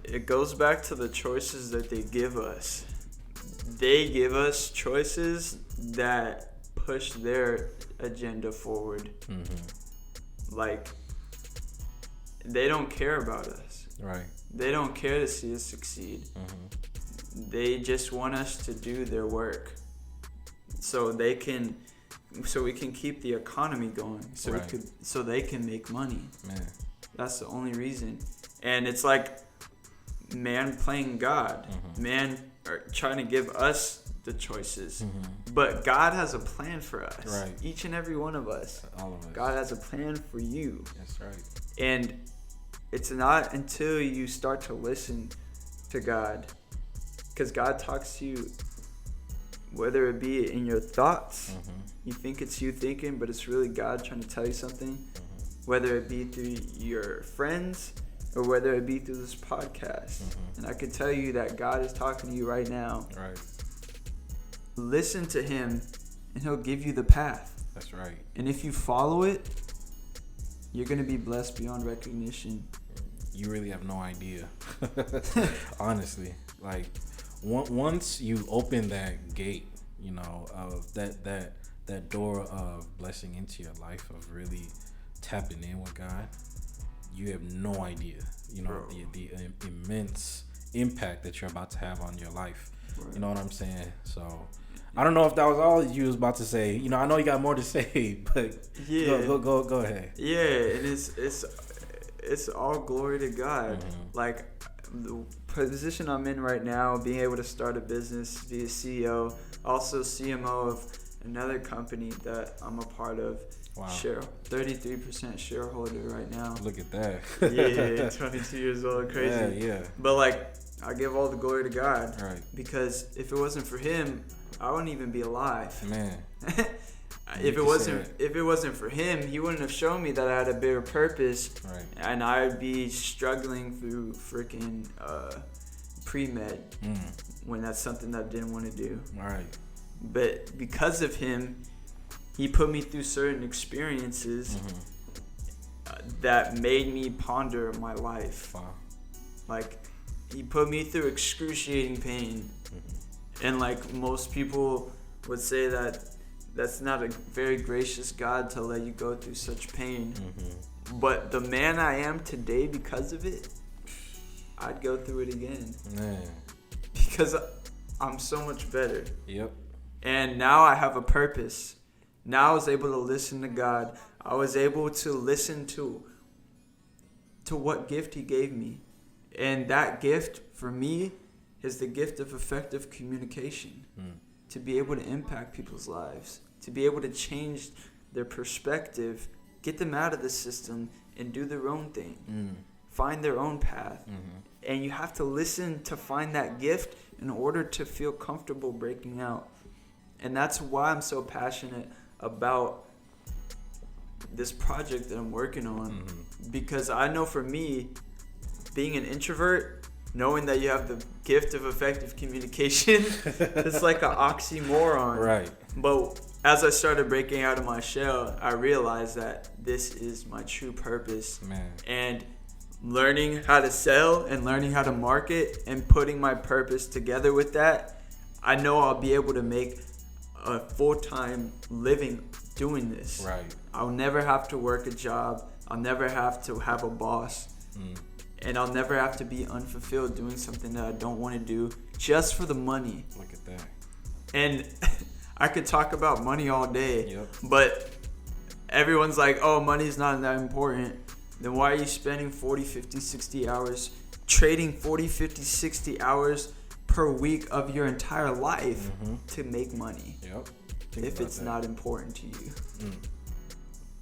it goes back to the choices that they give us. They give us choices that push their agenda forward. Like, they don't care about us. Right. They don't care to see us succeed. They just want us to do their work, so we can keep the economy going, so they can make money. Man, that's the only reason. And it's like man playing God. Man are trying to give us the choices, but God has a plan for us. Right. Each and every one of us. All of us. God has a plan for you. That's right. And it's not until you start to listen to God, because God talks to you, whether it be in your thoughts, you think it's you thinking, but it's really God trying to tell you something, whether it be through your friends or whether it be through this podcast. And I can tell you that God is talking to you right now. Right. Listen to him and he'll give you the path. That's right. And if you follow it, you're going to be blessed beyond recognition. You really have no idea. Honestly, like, once you open that gate, you know, of that door of blessing into your life, of really tapping in with God, you have no idea, you know, the immense impact that you're about to have on your life. Right. You know what I'm saying? So I don't know if that was all you was about to say. You know, I know you got more to say, but yeah, go ahead. Yeah, and it's all glory to God. Like, the position I'm in right now, being able to start a business, be a CEO, also CMO of another company that I'm a part of. Wow. 33% shareholder right now. Look at that. Yeah, 22 years old, crazy. Yeah. But like, I give all the glory to God. Right. Because if it wasn't for him, I wouldn't even be alive. Man. If it wasn't for him, he wouldn't have shown me that I had a bigger purpose. Right. And I'd be struggling through freaking pre-med when that's something that I didn't want to do. Right. But because of him, he put me through certain experiences that made me ponder my life. Wow. Like, he put me through excruciating pain. And like most people would say, that's not a very gracious God to let you go through such pain. But the man I am today, because of it, I'd go through it again. Man. Because I'm so much better. Yep. And now I have a purpose. Now I was able to listen to God. I was able to listen to what gift he gave me. And that gift for me is the gift of effective communication. To be able to impact people's lives, to be able to change their perspective, get them out of the system and do their own thing, find their own path. And you have to listen to find that gift in order to feel comfortable breaking out. And that's why I'm so passionate about this project that I'm working on. Because I know for me, being an introvert, knowing that you have the gift of effective communication, it's like an oxymoron. Right. But as I started breaking out of my shell, I realized that this is my true purpose. Man. And learning how to sell and learning how to market and putting my purpose together with that, I know I'll be able to make a full-time living doing this. Right. I'll never have to work a job. I'll never have to have a boss. And I'll never have to be unfulfilled doing something that I don't want to do just for the money. Look at that. And I could talk about money all day, Yep. but everyone's like, oh, money's not that important. Then why are you spending 40, 50, 60 hours trading 40, 50, 60 hours per week of your entire life to make money? Yep. If it's not important to you.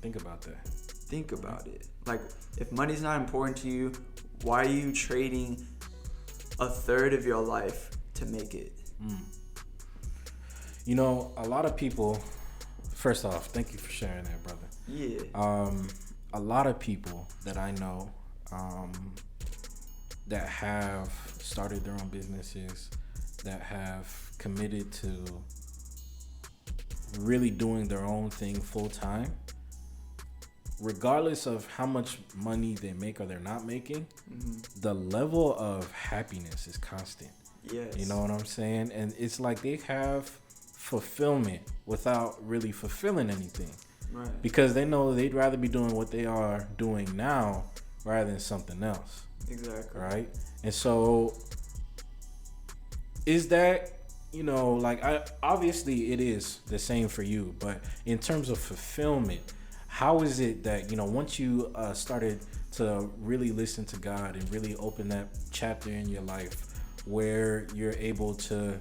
Think about that. Think about it. Like, if money's not important to you, why are you trading a third of your life to make it? You know, a lot of people, first off, thank you for sharing that, brother. Yeah. A lot of people that I know that have started their own businesses, that have committed to really doing their own thing full time, regardless of how much money they make or they're not making, the level of happiness is constant. Yes. You know what I'm saying? And it's like they have fulfillment without really fulfilling anything. Right. Because they know they'd rather be doing what they are doing now rather than something else. Exactly. Right? And so is that, you know, like, obviously it is the same for you, but in terms of fulfillment, how is it that, you know, once you started to really listen to God and really open that chapter in your life where you're able to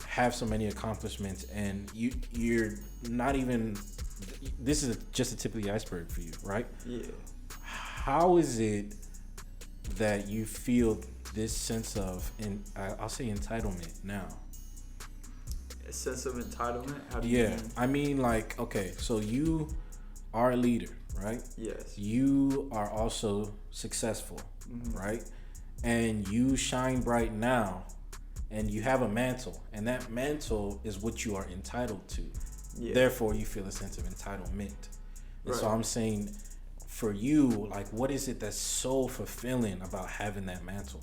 have so many accomplishments and you're not even, this is just the tip of the iceberg for you, right? Yeah. How is it that you feel this sense of, and I'll say entitlement now? A sense of entitlement? How do you mean? I mean, like, okay, so you are a leader, right? Yes. You are also successful, right? And you shine bright now, and you have a mantle, and that mantle is what you are entitled to. Yeah. Therefore, you feel a sense of entitlement. And so Right. I'm saying, for you, like, what is it that's so fulfilling about having that mantle?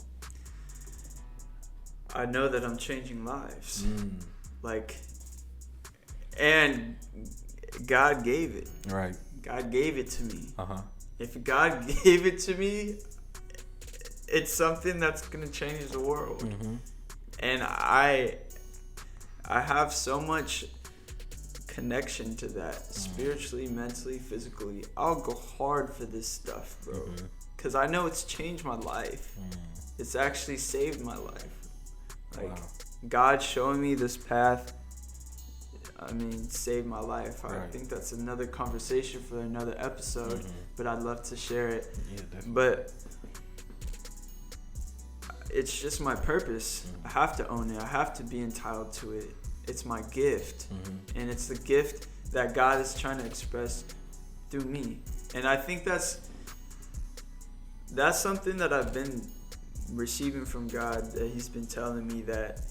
I know that I'm changing lives. Like, and God gave it. Right. God gave it to me. Uh-huh. If God gave it to me, it's something that's going to change the world. And I have so much connection to that, spiritually, mentally, physically. I'll go hard for this stuff, bro, because I know it's changed my life. It's actually saved my life. Like, God showing me this path, I mean, saved my life. I think that's another conversation for another episode, but I'd love to share it. Yeah, definitely. But it's just my purpose. I have to own it. I have to be entitled to it. It's my gift. And it's the gift that God is trying to express through me. And I think that's something that I've been receiving from God, that He's been telling me that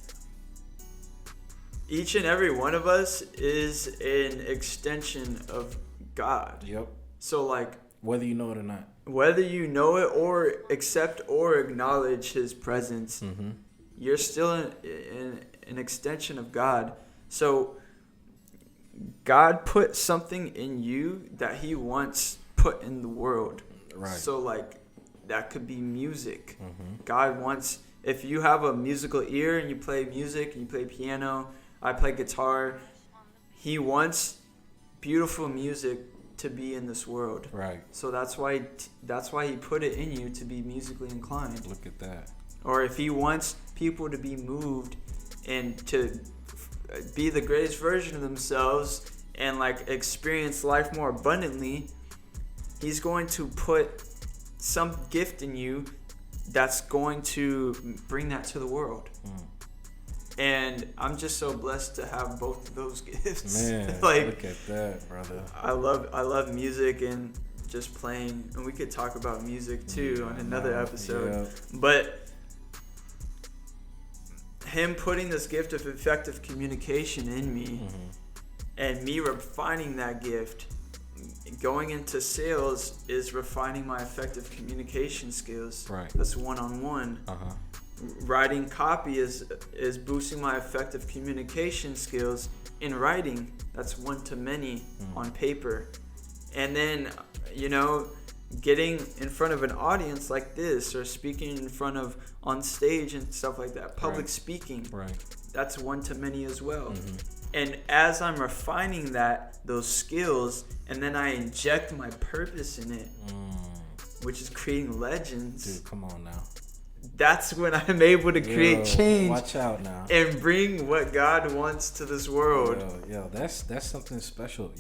each and every one of us is an extension of God. Yep. So, like, Whether you know it or not. whether you know it or accept or acknowledge His presence, you're still an extension of God. So God put something in you that He wants put in the world. Right. So, like, that could be music. God wants, if you have a musical ear and you play music and you play piano, I play guitar, He wants beautiful music to be in this world. Right. So that's why He put it in you to be musically inclined. Look at that. Or if He wants people to be moved and to be the greatest version of themselves and, like, experience life more abundantly, He's going to put some gift in you that's going to bring that to the world. And I'm just so blessed to have both of those gifts. Man, like, look at that, brother. I love music and just playing, and we could talk about music too on another episode. Yeah. But Him putting this gift of effective communication in me And me refining that gift, going into sales is refining my effective communication skills. Right. That's one-on-one. Writing copy is boosting my effective communication skills in writing. That's one-to-many on paper. And then, getting in front of an audience like this, or speaking in front of on stage and stuff like that, public speaking. Right. That's one-to-many as well. And as I'm refining those skills, and then I inject my purpose in it, which is creating legends. Dude, come on now. That's when I'm able to create change. Watch out now. And bring what God wants to this world. That's something special,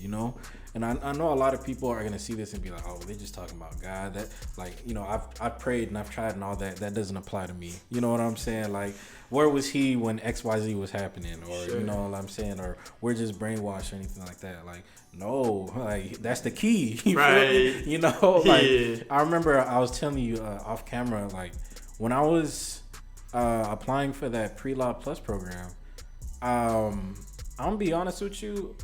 And I know a lot of people are gonna see this and be like, oh, they're just talking about God. That, like, I've prayed and I've tried and all that. That doesn't apply to me. You know what I'm saying? Like, where was he when XYZ was happening? Or you know what I'm saying? Or we're just brainwashed or anything like that. Like, no, like that's the key. Right. Like I remember I was telling you off camera, like, when I was applying for that Pre-Law Plus program, I'm gonna be honest with you,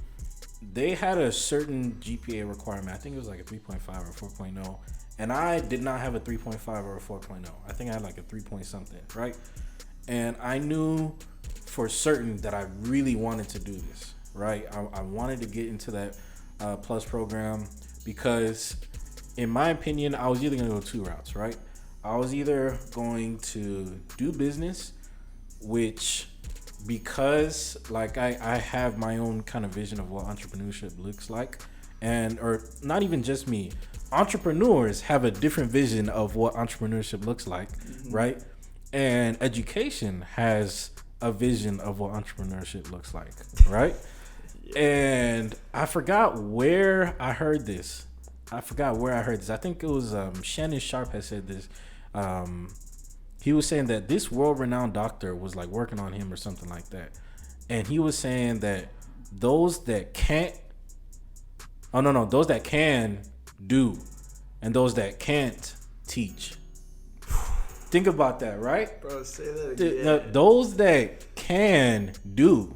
they had a certain GPA requirement. I think it was like a 3.5 or 4.0, and I did not have a 3.5 or a 4.0. I think I had like a 3 point something, right? And I knew for certain that I really wanted to do this, right? I wanted to get into that Plus program because, in my opinion, I was either gonna go two routes, right? I was either going to do business, which, because like I have my own kind of vision of what entrepreneurship looks like, or not even just me, entrepreneurs have a different vision of what entrepreneurship looks like, right? And education has a vision of what entrepreneurship looks like, right? And I forgot where I heard this. I think it was Shannon Sharp had said this. He was saying that this world-renowned doctor was like working on him or something like that, and he was saying that those that can do, and those that can't teach. Think about that, right? Bro, say that again. Those that can do,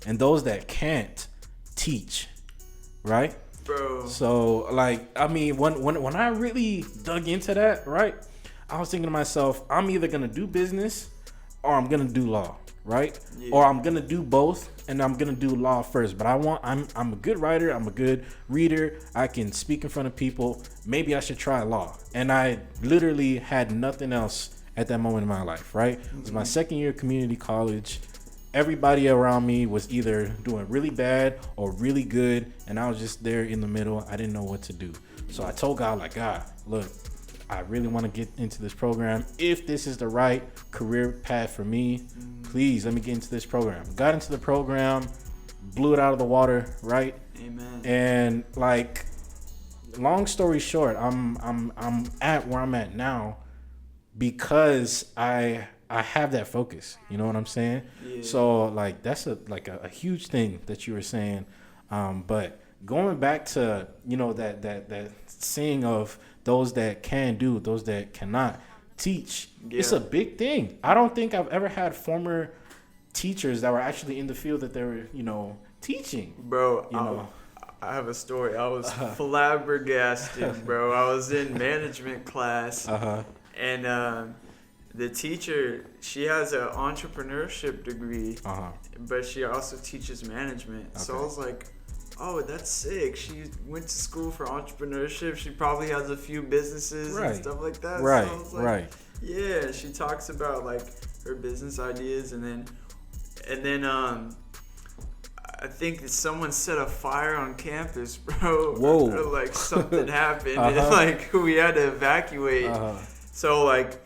and those that can't teach, right? Bro. So, like, I mean, when I really dug into that, right, I was thinking to myself, I'm either gonna do business or I'm gonna do law, right? Yeah. Or I'm gonna do both, and I'm gonna do law first. But I'm a good writer, I'm a good reader, I can speak in front of people. Maybe I should try law. And I literally had nothing else at that moment in my life, right? It was my second year of community college. Everybody around me was either doing really bad or really good, and I was just there in the middle. I didn't know what to do. So I told God, like, God, look, I really want to get into this program. If this is the right career path for me, please let me get into this program. Got into the program, blew it out of the water, right? Amen. And like, long story short, I'm at where I'm at now because I have that focus. You know what I'm saying? Yeah. So like, that's a huge thing that you were saying. But going back to, that saying of those that can do, those that cannot teach, it's a big thing. I don't think I've ever had former teachers that were actually in the field that they were, teaching. Bro, I have a story. I was flabbergasted, bro. I was in management class, and the teacher, she has an entrepreneurship degree, but she also teaches management. Okay. So I was like, oh, that's sick. She went to school for entrepreneurship. She probably has a few businesses and stuff like that. Right, so I was like, yeah, she talks about like her business ideas, and then I think that someone set a fire on campus, bro. Whoa. Or, like something happened, and like we had to evacuate. So like,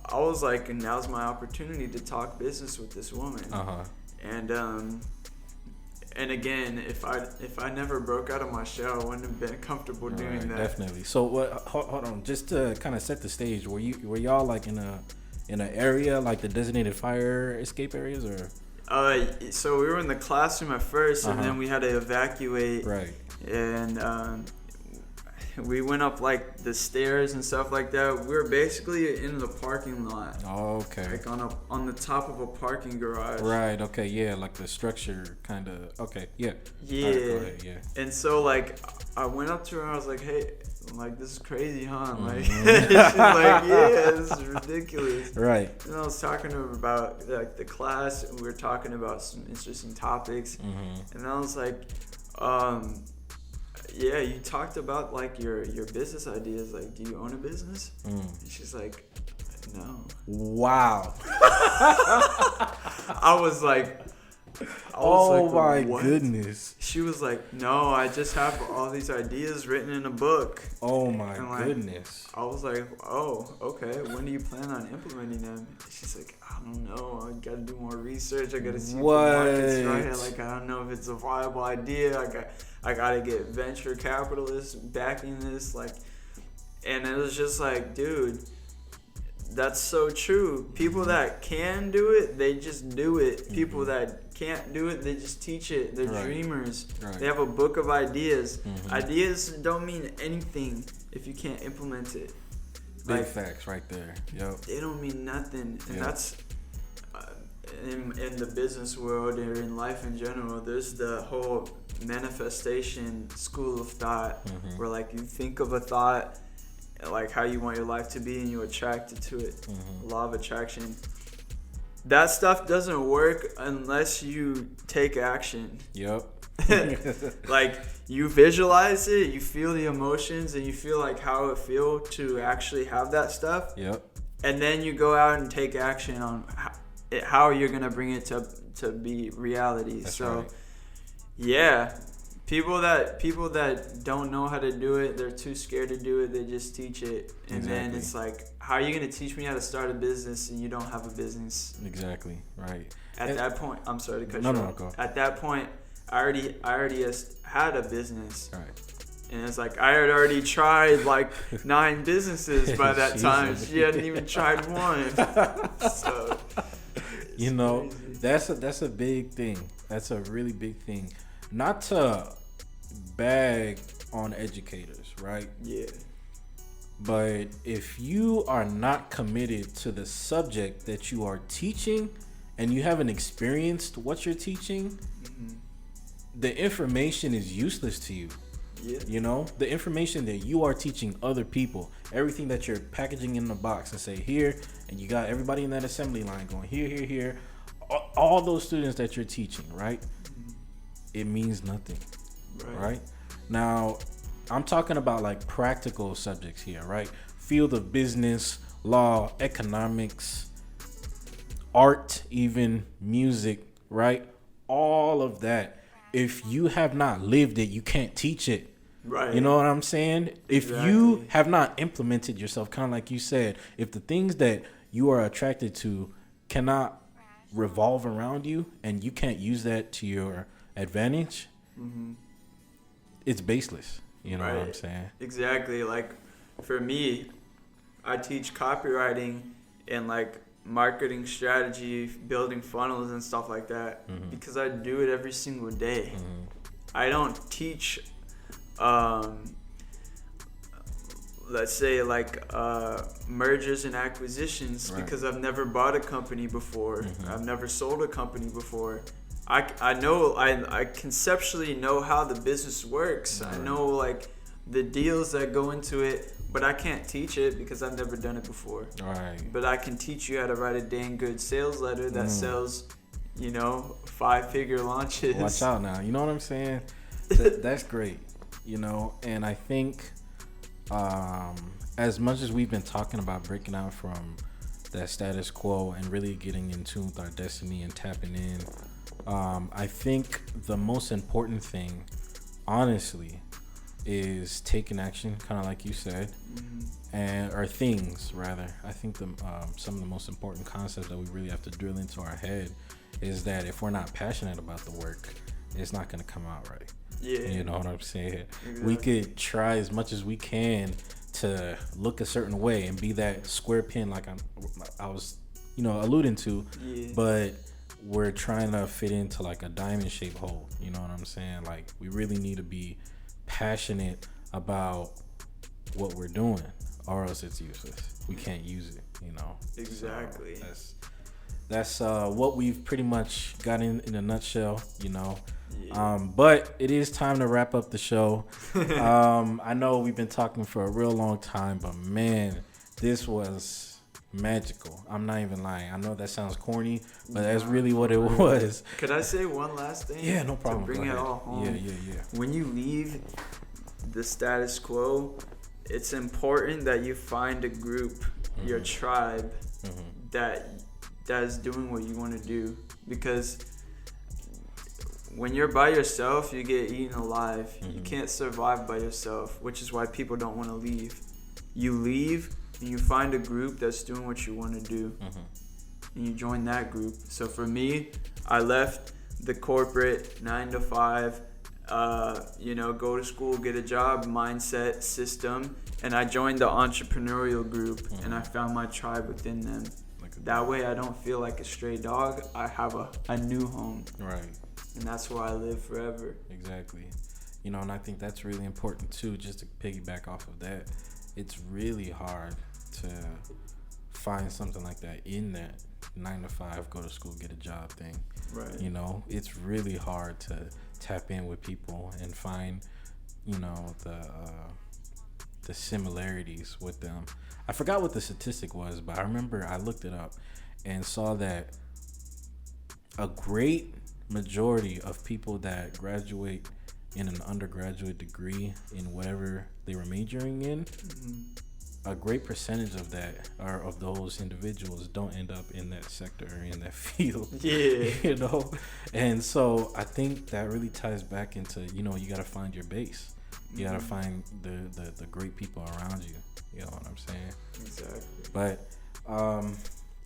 I was like, and now's my opportunity to talk business with this woman. And again, if I never broke out of my shell, I wouldn't have been comfortable doing that. Definitely. So hold on, just to kind of set the stage, were y'all like in an area like the designated fire escape areas, or? So we were in the classroom at first, and then we had to evacuate. Right. And we went up like the stairs and stuff like that. We were basically in the parking lot. Oh, okay. Like on the top of a parking garage. Right. Okay. Yeah. Like the structure, kind of. Okay. Yeah. Yeah. All right, go ahead, yeah. And so like I went up to her and I was like, hey, I'm like, this is crazy, huh? Like, she's like, yeah, this is ridiculous. Right. And I was talking to her about like the class, and we were talking about some interesting topics. And I was like, yeah, you talked about like your business ideas. Like, do you own a business? And she's like, no. Wow. I was like, my what? goodness. She was like, no, I just have all these ideas written in a book. Oh my like, goodness. I was like, oh, okay. When do you plan on implementing them? She's like, I don't know. I got to do more research. I got to see if the market's right. Like, I don't know if it's a viable idea. I got to get venture capitalists backing this. Like, and it was just like, dude, that's so true. People that can do it, they just do it. People that can't do it, they just teach it. They're dreamers. Right. They have a book of ideas. Ideas don't mean anything if you can't implement it. Big facts right there. Yep. They don't mean nothing. And that's in the business world or in life in general, there's the whole manifestation school of thought where like you think of a thought, like how you want your life to be, and you attract it to it. Law of attraction. That stuff doesn't work unless you take action. Yep. Like, you visualize it, you feel the emotions, and you feel like how it feel to actually have that stuff. Yep. And then you go out and take action on how you're gonna bring it to be reality. That's so, right. Yeah. People that don't know how to do it, they're too scared to do it, they just teach it. And then it's like, how are you going to teach me how to start a business and you don't have a business? Exactly, right. At that point, I'm sorry to cut you off. No, go. At that point, I already had a business. Right. And it's like, I had already tried like 9 businesses by that time. She hadn't even tried one. So, you know, that's a big thing. That's a really big thing. Not to bag on educators, right? Yeah. But if you are not committed to the subject that you are teaching and you haven't experienced what you're teaching, the information is useless to you. Yeah. You know, the information that you are teaching other people, everything that you're packaging in the box and say here, and you got everybody in that assembly line going here, all those students that you're teaching, right? It means nothing, right? Now, I'm talking about like practical subjects here, right? Field of business, law, economics, art, even music, right? All of that. If you have not lived it, you can't teach it. Right. You know what I'm saying? If you have not implemented yourself, kind of like you said, if the things that you are attracted to cannot revolve around you and you can't use that to your advantage, it's baseless. You know what I'm saying? Exactly. Like, for me, I teach copywriting and like marketing strategy, building funnels and stuff like that because I do it every single day. I don't teach let's say like mergers and acquisitions because I've never bought a company before. I've never sold a company before. I know I conceptually know how the business works. I know like the deals that go into it, but I can't teach it because I've never done it before. Right. But I can teach you how to write a dang good sales letter that sells, 5-figure launches. Watch out now. You know what I'm saying? That's great. And I think as much as we've been talking about breaking out from that status quo and really getting in tune with our destiny and tapping in, I think the most important thing, honestly, is taking action, kind of like you said, or things rather. I think some of the most important concepts that we really have to drill into our head is that if we're not passionate about the work, it's not going to come out right. Yeah. You know what I'm saying? Exactly. We could try as much as we can to look a certain way and be that square pin like I was, alluding to, but we're trying to fit into like a diamond shaped hole. You know what I'm saying? Like, we really need to be passionate about what we're doing, or else it's useless. We can't use it, you know. Exactly. So that's what we've pretty much got in a nutshell, you know. Yeah. But it is time to wrap up the show. I know we've been talking for a real long time, but man, this was magical. I'm not even lying. I know that sounds corny, but that's really what it was. Could I say one last thing? Yeah, no problem. To bring it all home. Yeah. When you leave the status quo, it's important that you find a group, your tribe, that is doing what you want to do. Because when you're by yourself, you get eaten alive. You can't survive by yourself, which is why people don't want to leave. You leave and you find a group that's doing what you want to do, and you join that group. So for me, I left the corporate 9 to 5, go to school, get a job mindset system, and I joined the entrepreneurial group, and I found my tribe within them. That way I don't feel like a stray dog. I have a new home. Right. And that's where I live forever. Exactly. You know, and I think that's really important too, just to piggyback off of that. It's really hard to find something like that in that 9 to 5, go to school, get a job thing. Right. You know, it's really hard to tap in with people and find, you know, the similarities with them. I forgot what the statistic was, but I remember I looked it up and saw that a great majority of people that graduate in an undergraduate degree in whatever they were majoring in, a great percentage of that, or of those individuals, don't end up in that sector or in that field. Yeah. You know? And so I think that really ties back into, you know, you got to find your base. You got to find the great people around you. You know what I'm saying? Exactly. But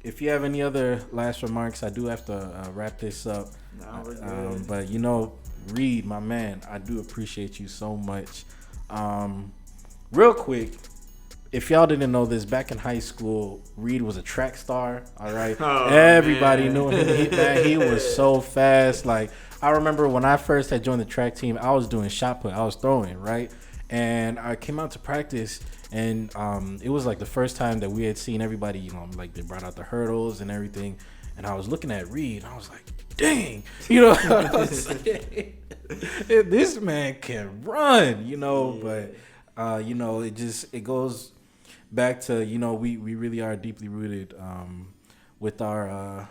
if you have any other last remarks, I do have to wrap this up. No, we're good. But, you know, Reid, my man, I do appreciate you so much. Real quick, if y'all didn't know this, back in high school, Reid was a track star. All right, everybody knew him. He was so fast. Like, I remember when I first had joined the track team, I was doing shot put. I was throwing, right? And I came out to practice, and it was like the first time that we had seen everybody, you know, like they brought out the hurdles and everything. And I was looking at Reid, and I was like, dang, you know, I was like, this man can run, you know. But you know, it goes back to, you know, we really are deeply rooted with our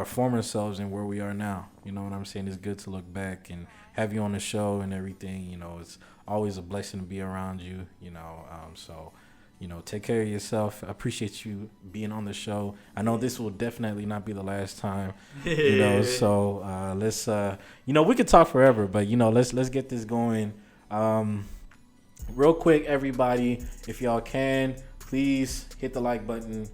former selves and where we are now. You know what I'm saying? It's good to look back and have you on the show and everything. You know, it's always a blessing to be around you, you know. So, you know, take care of yourself. I appreciate you being on the show. I know this will definitely not be the last time, you know. So let's, you know, we could talk forever, but, you know, let's get this going. Real quick, everybody, if y'all can, please hit the like button,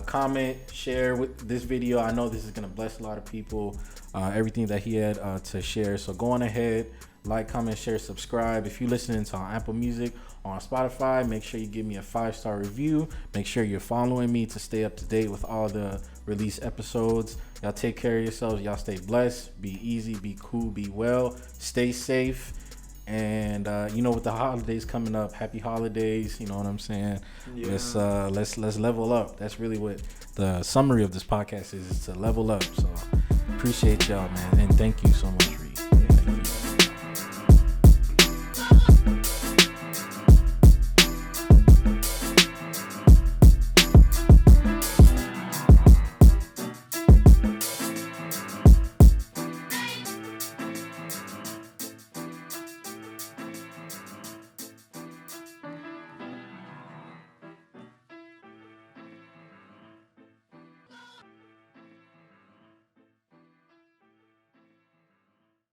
comment, share with this video. I know this is going to bless a lot of people, everything that he had to share. So go on ahead, like, comment, share, subscribe. If you're listening to on Apple Music or on Spotify, make sure you give me a 5-star review. Make sure you're following me to stay up to date with all the released episodes. Y'all take care of yourselves. Y'all stay blessed. Be easy, be cool, be well. Stay safe. And you know, with the holidays coming up, happy holidays. You know what I'm saying? Yeah. Let's level up. That's really what the summary of this podcast is to level up. So appreciate y'all, man, and thank you so much.